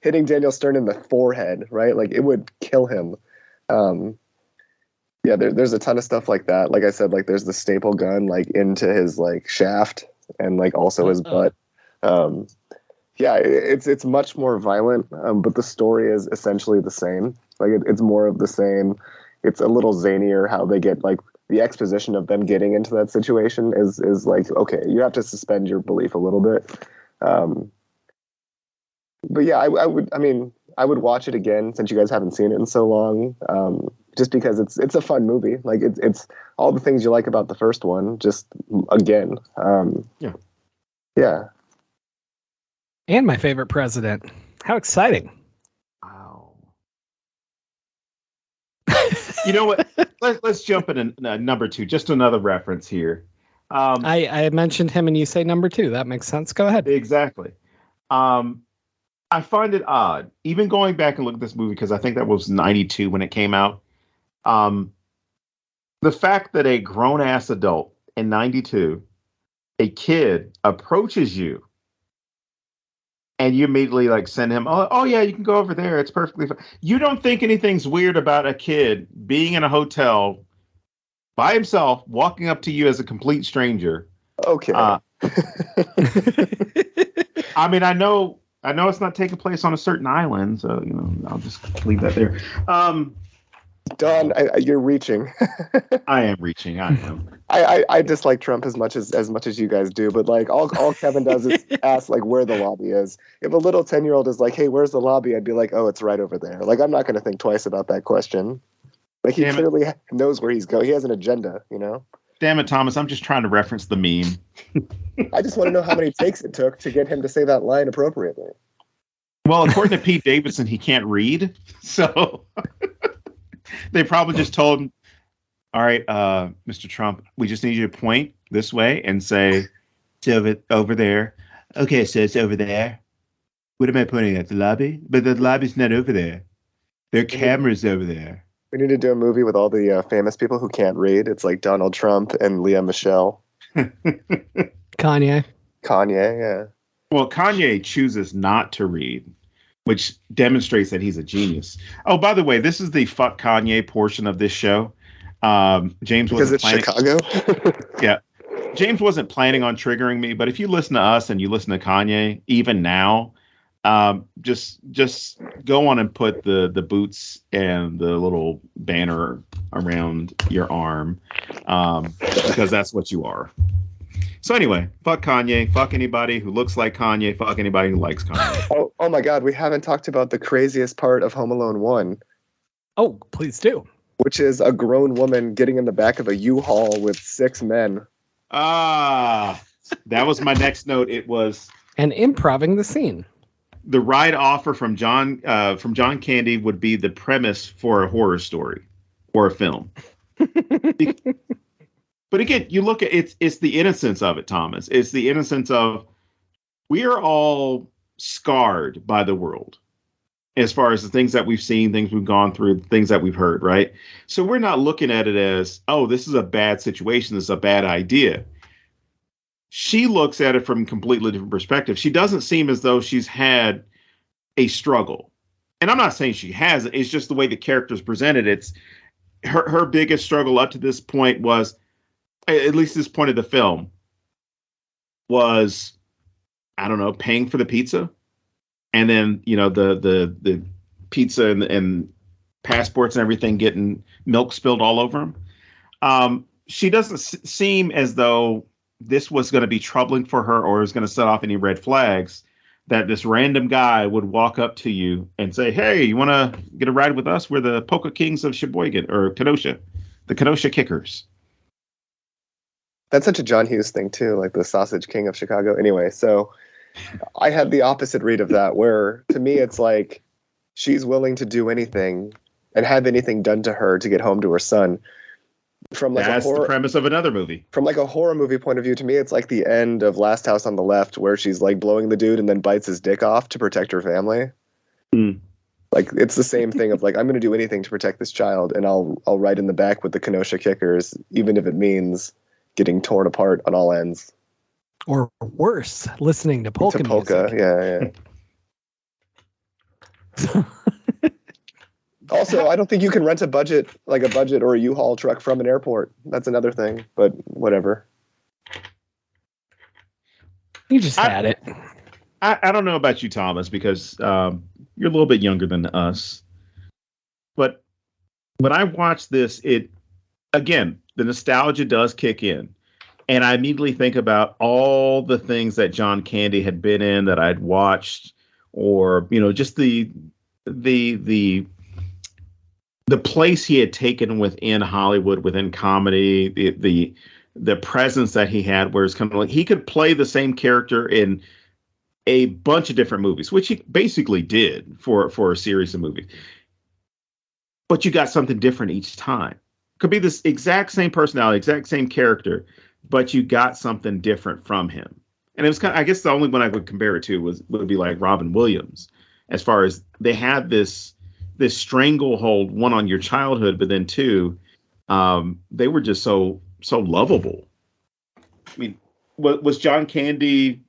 hitting Daniel Stern in the forehead, right? Like it would kill him. Yeah, there's a ton of stuff like that. Like I said, like there's the staple gun like into his like shaft and like also his butt. Yeah, it's much more violent, but the story is essentially the same. Like it's more of the same. It's a little zanier how they get like the exposition of them getting into that situation is like, okay, you have to suspend your belief a little bit. But yeah, I would watch it again since you guys haven't seen it in so long. Just because it's a fun movie. Like it's all the things you like about the first one, just again. Yeah. And my favorite president. How exciting. Wow. You know what? Let's jump in number 2. Just another reference here. I mentioned him and you say number 2. That makes sense. Go ahead. Exactly. I find it odd, even going back and look at this movie, because I think that was 92 when it came out. The fact that a grown-ass adult in 92, a kid, approaches you and you immediately like send him, oh yeah, you can go over there. It's perfectly fine. You don't think anything's weird about a kid being in a hotel by himself, walking up to you as a complete stranger. Okay. I mean, I know it's not taking place on a certain island, so I'll just leave that there. Don, you're reaching. I am reaching. I am. I dislike Trump as much as you guys do, but like all Kevin does is ask like where the lobby is. If a little 10-year-old is like, "Hey, where's the lobby?" I'd be like, "Oh, it's right over there." Like I'm not going to think twice about that question. Like he clearly knows where he's going. He has an agenda, Damn it, Thomas! I'm just trying to reference the meme. I just want to know how many takes it took to get him to say that line appropriately. Well, according to Pete Davidson, he can't read, so they probably just told him, "All right, Mr. Trump, we just need you to point this way and say it's over there." Okay, so it's over there. What am I pointing at? The lobby? But the lobby's not over there. There are cameras over there. We need to do a movie with all the famous people who can't read. It's like Donald Trump and Lea Michele. Kanye, yeah. Well, Kanye chooses not to read, which demonstrates that he's a genius. Oh, by the way, this is the fuck Kanye portion of this show. James because wasn't it's Chicago. Yeah, James wasn't planning on triggering me, but if you listen to us and you listen to Kanye, even now, just go on and put the boots and the little banner around your arm, because that's what you are. So anyway, fuck Kanye, fuck anybody who looks like Kanye, fuck anybody who likes Kanye. Oh my God, we haven't talked about the craziest part of Home Alone 1. Oh, please do. Which is a grown woman getting in the back of a U-Haul with 6 men. That was my next note. It was and improving the scene. The ride offer from John Candy would be the premise for a horror story or a film. But again, you look at it's the innocence of it, Thomas. It's the innocence of we are all scarred by the world as far as the things that we've seen, things we've gone through, things that we've heard, right? So we're not looking at it as, oh, this is a bad situation, this is a bad idea. She looks at it from a completely different perspective. She doesn't seem as though she's had a struggle. And I'm not saying she hasn't. It's just the way the character's presented. It's her biggest struggle up to this point was, at least this point of the film, was, I don't know, paying for the pizza. And then, the pizza and passports and everything getting milk spilled all over them. She doesn't seem as though this was going to be troubling for her or is going to set off any red flags. that this random guy would walk up to you and say, "Hey, you want to get a ride with us? We're the Polka Kings of Sheboygan or Kenosha, the Kenosha Kickers." That's such a John Hughes thing too, like the Sausage King of Chicago. Anyway, so I had the opposite read of that, where to me it's like she's willing to do anything and have anything done to her to get home to her son. From like That's the premise of another movie. From like a horror movie point of view, to me, it's like the end of Last House on the Left, where she's like blowing the dude and then bites his dick off to protect her family. Mm. Like it's the same thing of like, I'm going to do anything to protect this child, and I'll ride in the back with the Kenosha Kickers, even if it means getting torn apart on all ends. Or worse, listening to polka music. Yeah. Also, I don't think you can rent a budget or a U-Haul truck from an airport. That's another thing, but whatever. You just had it. I don't know about you, Thomas, because you're a little bit younger than us. But when I watched this, again, the nostalgia does kick in. And I immediately think about all the things that John Candy had been in that I'd watched, or, just the place he had taken within Hollywood, within comedy, the presence that he had, where it's kind of like he could play the same character in a bunch of different movies, which he basically did for a series of movies. But you got something different each time. Could be this exact same personality, exact same character, but you got something different from him. And it was I guess the only one I would compare it to would be like Robin Williams, as far as they had this stranglehold, one, on your childhood, but then two, they were just so lovable. I mean, was John Candy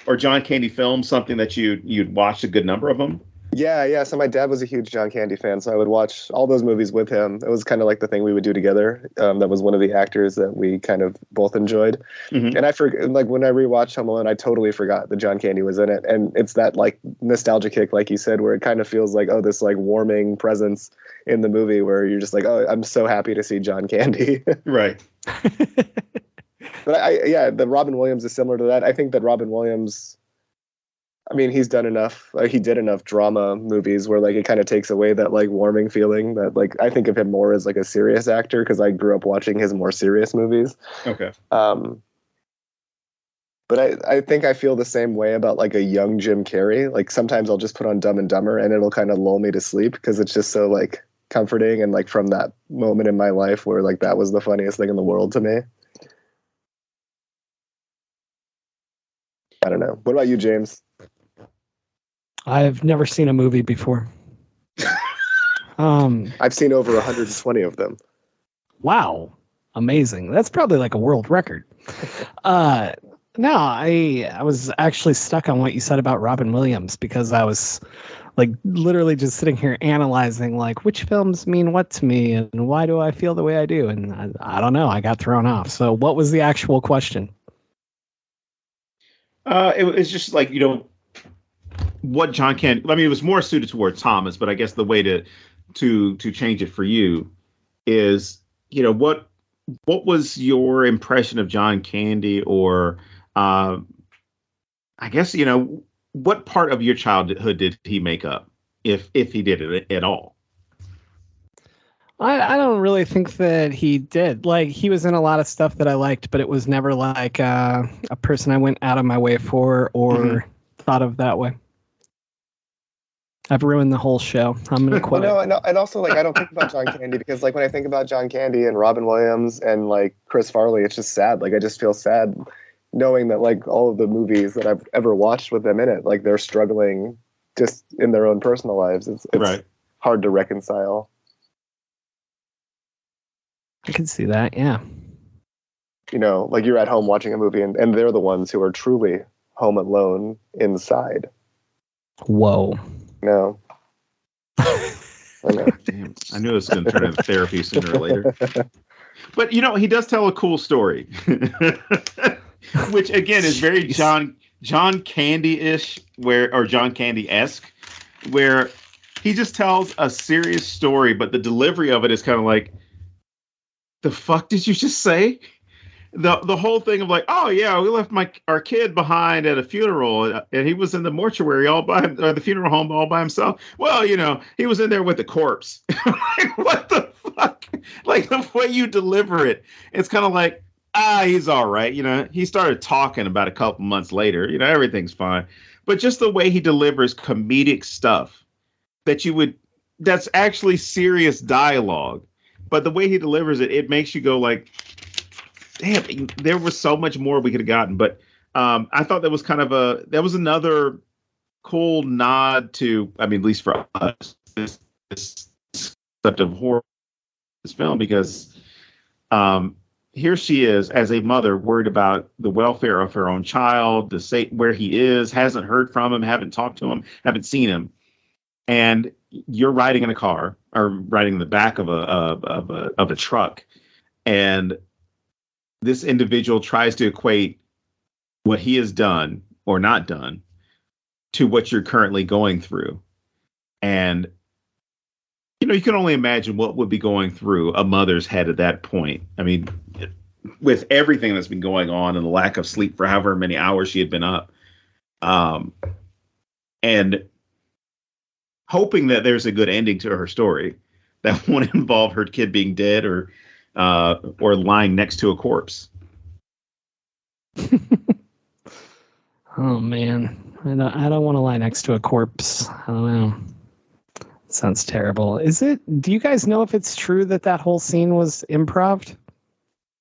or John Candy films something that you'd watched a good number of them? Yeah. So my dad was a huge John Candy fan, so I would watch all those movies with him. It was kind of like the thing we would do together. That was one of the actors that we kind of both enjoyed. Mm-hmm. And like when I rewatched Home Alone, I totally forgot that John Candy was in it. And it's that like nostalgia kick, like you said, where it kind of feels like, oh, this like warming presence in the movie where you're just like, oh, I'm so happy to see John Candy. Right. But the Robin Williams is similar to that. I think that Robin Williams, I mean, he's done enough. He did enough drama movies where like it kind of takes away that like warming feeling. That like I think of him more as like a serious actor because I grew up watching his more serious movies. Okay. But I think I feel the same way about like a young Jim Carrey. Like sometimes I'll just put on Dumb and Dumber and it'll kind of lull me to sleep because it's just so like comforting, and like from that moment in my life where like that was the funniest thing in the world to me. I don't know. What about you, James? I've never seen a movie before. I've seen over 120 of them. Wow. Amazing. That's probably like a world record. No, I was actually stuck on what you said about Robin Williams because I was like literally just sitting here analyzing like which films mean what to me and why do I feel the way I do. And I don't know. I got thrown off. So what was the actual question? It's just like, what John Candy, I mean, it was more suited towards Thomas, but I guess the way to change it for you is, what was your impression of John Candy, or I guess, what part of your childhood did he make up, if he did it at all? I don't really think that he did. Like, he was in a lot of stuff that I liked, but it was never like a person I went out of my way for or thought of that way. I've ruined the whole show. I'm going to quit. And also, like, I don't think about John Candy because, like, when I think about John Candy and Robin Williams and, like, Chris Farley, it's just sad. Like, I just feel sad knowing that, like, all of the movies that I've ever watched with them in it, like, they're struggling just in their own personal lives. It's right. Hard to reconcile. I can see that, yeah. Like you're at home watching a movie and they're the ones who are truly home alone inside. Whoa. No. I know. Damn, I knew this was going to turn into therapy sooner or later. But, he does tell a cool story. Which, again, is very John Candy-ish, or John Candy-esque, where he just tells a serious story, but the delivery of it is kind of like, the fuck did you just say? the whole thing of like, oh yeah, we left our kid behind at a funeral, and he was in the mortuary or the funeral home all by himself. Well, he was in there with the corpse. Like, what the fuck? Like the way you deliver it, it's kind of like, he's all right. He started talking about a couple months later. Everything's fine. But just the way he delivers comedic stuff that's actually serious dialogue. But the way he delivers it, it makes you go like, damn, there was so much more we could have gotten. But I thought that was another cool nod to, I mean, at least for us, this concept of horror, this film, because here she is as a mother worried about the welfare of her own child, to say where he is, hasn't heard from him, haven't talked to him, haven't seen him. And you're riding in a car or riding in the back of a truck. And this individual tries to equate what he has done or not done to what you're currently going through. And, you can only imagine what would be going through a mother's head at that point. I mean, with everything that's been going on and the lack of sleep for however many hours she had been up. And hoping that there's a good ending to her story that won't involve her kid being dead or lying next to a corpse. Oh man, I don't want to lie next to a corpse. I don't know. Sounds terrible. Do you guys know if it's true that whole scene was improv?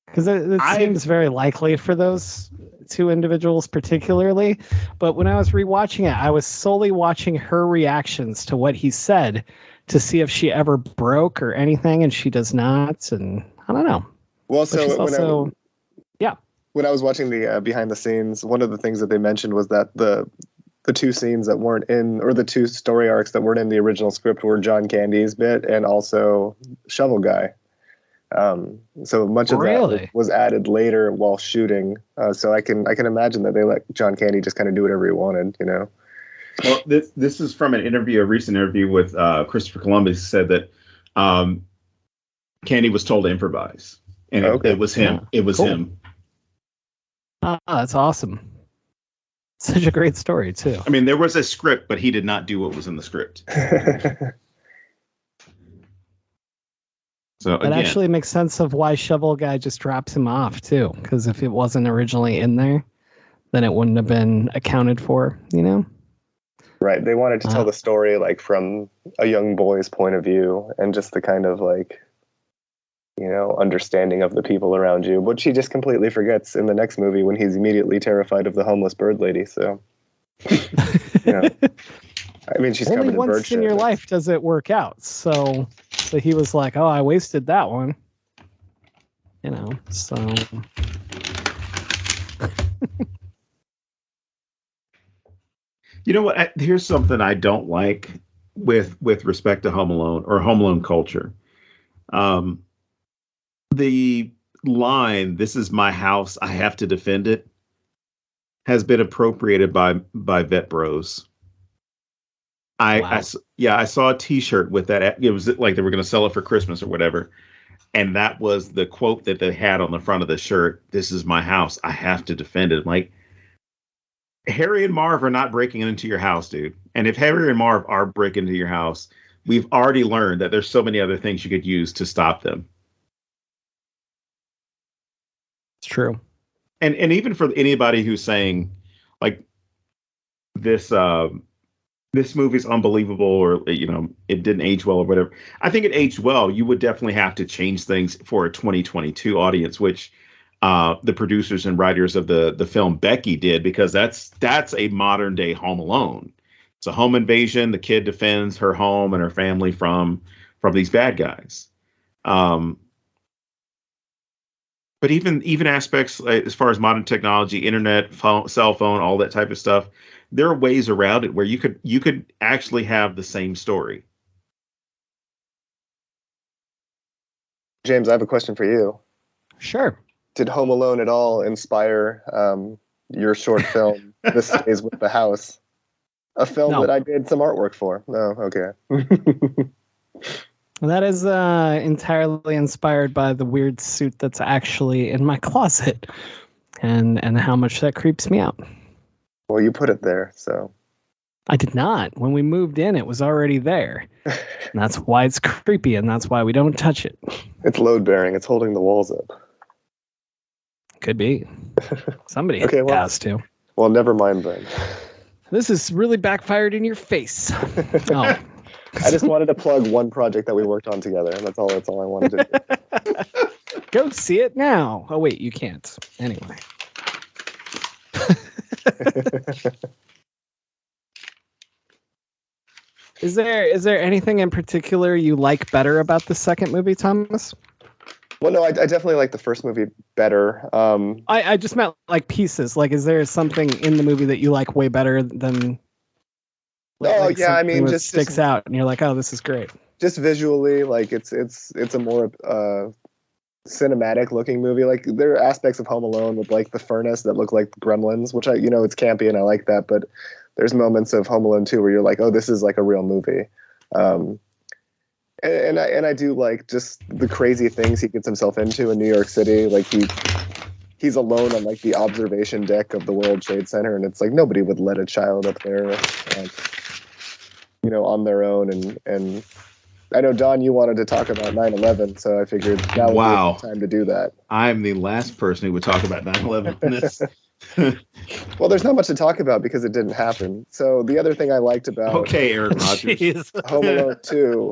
Because it seems very likely for those two individuals particularly. But when I was rewatching it, I was solely watching her reactions to what he said to see if she ever broke or anything, and she does not. And I don't know. Well, so when I was watching the behind the scenes, one of the things that they mentioned was that the two scenes that weren't in, or the two story arcs that weren't in the original script, were John Candy's bit and also Shovel Guy. So much of that was added later while shooting. So I can imagine that they let John Candy just kind of do whatever he wanted, Well, this is from a recent interview with Christopher Columbus. He said that Candy was told to improvise, and it was him. Yeah. It was him. That's awesome. Such a great story too. I mean, there was a script, but he did not do what was in the script. So that actually makes sense of why Shovel Guy just drops him off too. Because if it wasn't originally in there, then it wouldn't have been accounted for. Right. They wanted to tell the story like from a young boy's point of view, and just the kind of like, understanding of the people around you, which he just completely forgets in the next movie when he's immediately terrified of the homeless bird lady. So, I mean, she's only covered in bird once in your life does it work out. So he was like, "Oh, I wasted that one," So. You know what? Here's something I don't like with respect to Home Alone or Home Alone culture. The line, "This is my house, I have to defend it," has been appropriated by vet bros. I saw a T-shirt with that. It was like they were going to sell it for Christmas or whatever, and that was the quote that they had on the front of the shirt. "This is my house, I have to defend it." Like, Harry and Marv are not breaking into your house, dude. And if Harry and Marv are breaking into your house, we've already learned that there's so many other things you could use to stop them. It's true. And even for anybody who's saying like this movie's unbelievable, or it didn't age well or whatever, I think it aged well. You would definitely have to change things for a 2022 audience, which the producers and writers of the film Becky did, because that's a modern day Home Alone. It's a home invasion. The kid defends her home and her family from these bad guys. But even aspects as far as modern technology, internet, cell phone, all that type of stuff, there are ways around it where you could actually have the same story. James, I have a question for you. Sure. Did Home Alone at all inspire your short film, This Stays with the House? A film that I did some artwork for. No, okay. That is entirely inspired by the weird suit that's actually in my closet, and how much that creeps me out. Well, you put it there, so. I did not. When we moved in, it was already there. And that's why it's creepy, and that's why we don't touch it. It's load bearing. It's holding the walls up. Could be. Somebody has to. Well, never mind then. This is really backfired in your face. Oh. I just wanted to plug one project that we worked on together, and that's all I wanted to do. Go see it now. Oh, wait, you can't. Anyway. Is there anything in particular you like better about the second movie, Thomas? Well, no, I definitely like the first movie better. I just meant like pieces. Like, is there something in the movie that you like way better than? Oh, yeah, I mean, just sticks out, and you're like, oh, this is great. Just visually, like it's a more cinematic looking movie. Like there are aspects of Home Alone with like the furnace that look like Gremlins, which it's campy and I like that, but there's moments of Home Alone 2 where you're like, oh, this is like a real movie. And I do like just the crazy things he gets himself into in New York City. Like he's alone on like the observation deck of the World Trade Center, and it's like nobody would let a child up there, on their own. And I know, Don, you wanted to talk about 9/11, so I figured now would be the time to do that. I'm the last person who would talk about 9/11 in this. Well, there's not much to talk about because it didn't happen. So the other thing I liked about Aaron Rodgers. Home Alone 2.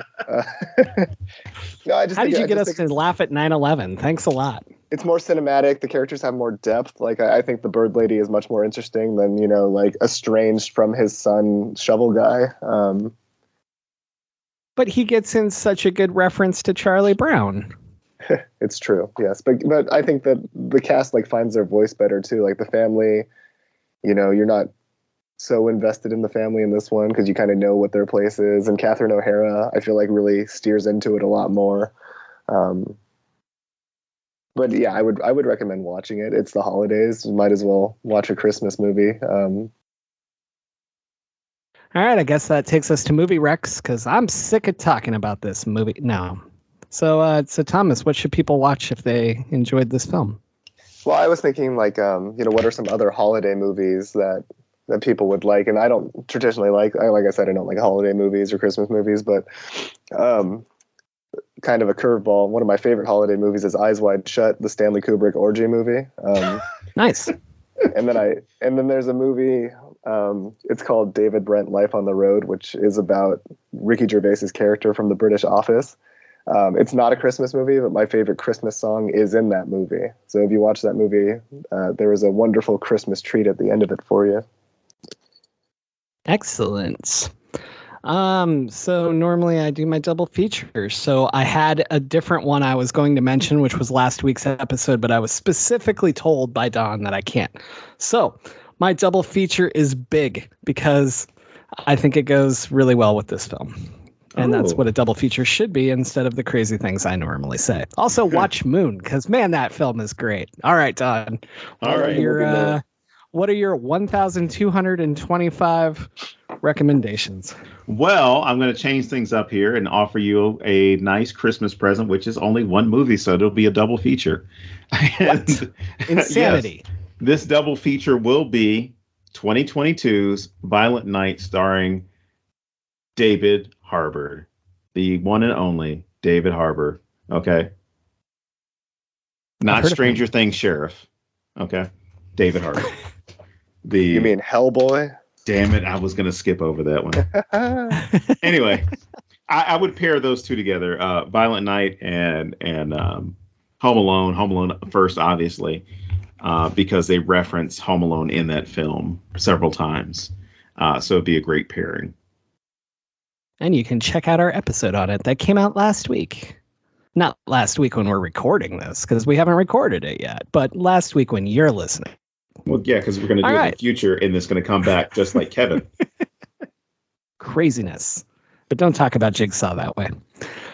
No, How did you get us to laugh at 9/11? Thanks a lot. It's more cinematic. The characters have more depth. Like I think the Bird Lady is much more interesting than like estranged from his son Shovel Guy. But he gets in such a good reference to Charlie Brown. It's true, yes, but I think that the cast like finds their voice better too. Like the family, you're not so invested in the family in this one because you kind of know what their place is. And Catherine O'Hara, I feel like really steers into it a lot more. But yeah, I would recommend watching it. It's the holidays; you might as well watch a Christmas movie. All right, I guess that takes us to movie recs because I'm sick of talking about this movie now. So Thomas, what should people watch if they enjoyed this film? Well, I was thinking like, what are some other holiday movies that people would like? And I don't traditionally like I said, I don't like holiday movies or Christmas movies, but kind of a curveball. One of my favorite holiday movies is Eyes Wide Shut, the Stanley Kubrick orgy movie. Nice. And then there's a movie. It's called David Brent: Life on the Road, which is about Ricky Gervais's character from The British Office. It's not a Christmas movie, but my favorite Christmas song is in that movie. So if you watch that movie, there is a wonderful Christmas treat at the end of it for you. Excellent. So normally I do my double features. So I had a different one I was going to mention, which was last week's episode, but I was specifically told by Don that I can't. So my double feature is big because I think it goes really well with this film. And that's what a double feature should be instead of the crazy things I normally say. Also, watch Moon, because, man, that film is great. All right, Don. What are your 1,225 recommendations? Well, I'm going to change things up here and offer you a nice Christmas present, which is only one movie, so it'll be a double feature. What? Insanity. Yes, this double feature will be 2022's Violent Night, starring David Harbour, the one and only David Harbour. Okay, not Stranger Things sheriff. Okay, David Harbour. You mean Hellboy? Damn it! I was going to skip over that one. Anyway, I would pair those two together: Violent Night and Home Alone. Home Alone first, obviously, because they reference Home Alone in that film several times. So it'd be a great pairing. And you can check out our episode on it that came out last week. Not last week when we're recording this, because we haven't recorded it yet, but last week when you're listening. Well, yeah, because we're going to do it in the future, and it's going to come back just like Kevin. Craziness. But don't talk about Jigsaw that way.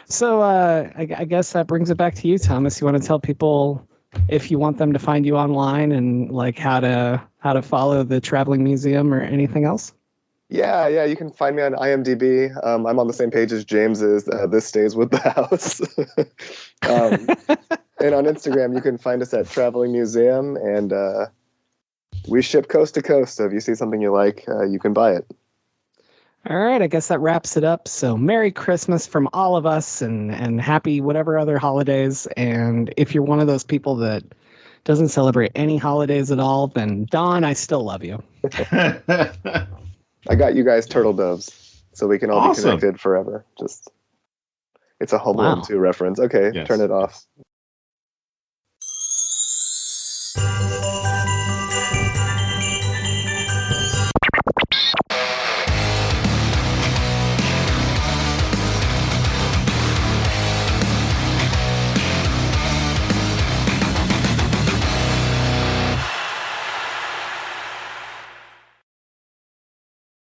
So I guess that brings it back to you, Thomas. You want to tell people if you want them to find you online and like how to follow the Traveling Museum or anything else? Yeah. You can find me on IMDb. I'm on the same page as James is. This stays with the house. And on Instagram, you can find us at Traveling Museum, and we ship coast to coast. So if you see something you like, you can buy it. All right, I guess that wraps it up. So Merry Christmas from all of us, and happy whatever other holidays. And if you're one of those people that doesn't celebrate any holidays at all, then Don, I still love you. I got you guys turtle doves, so we can all be connected forever. It's a Home Alone 2 reference. Okay, yes. Turn it off.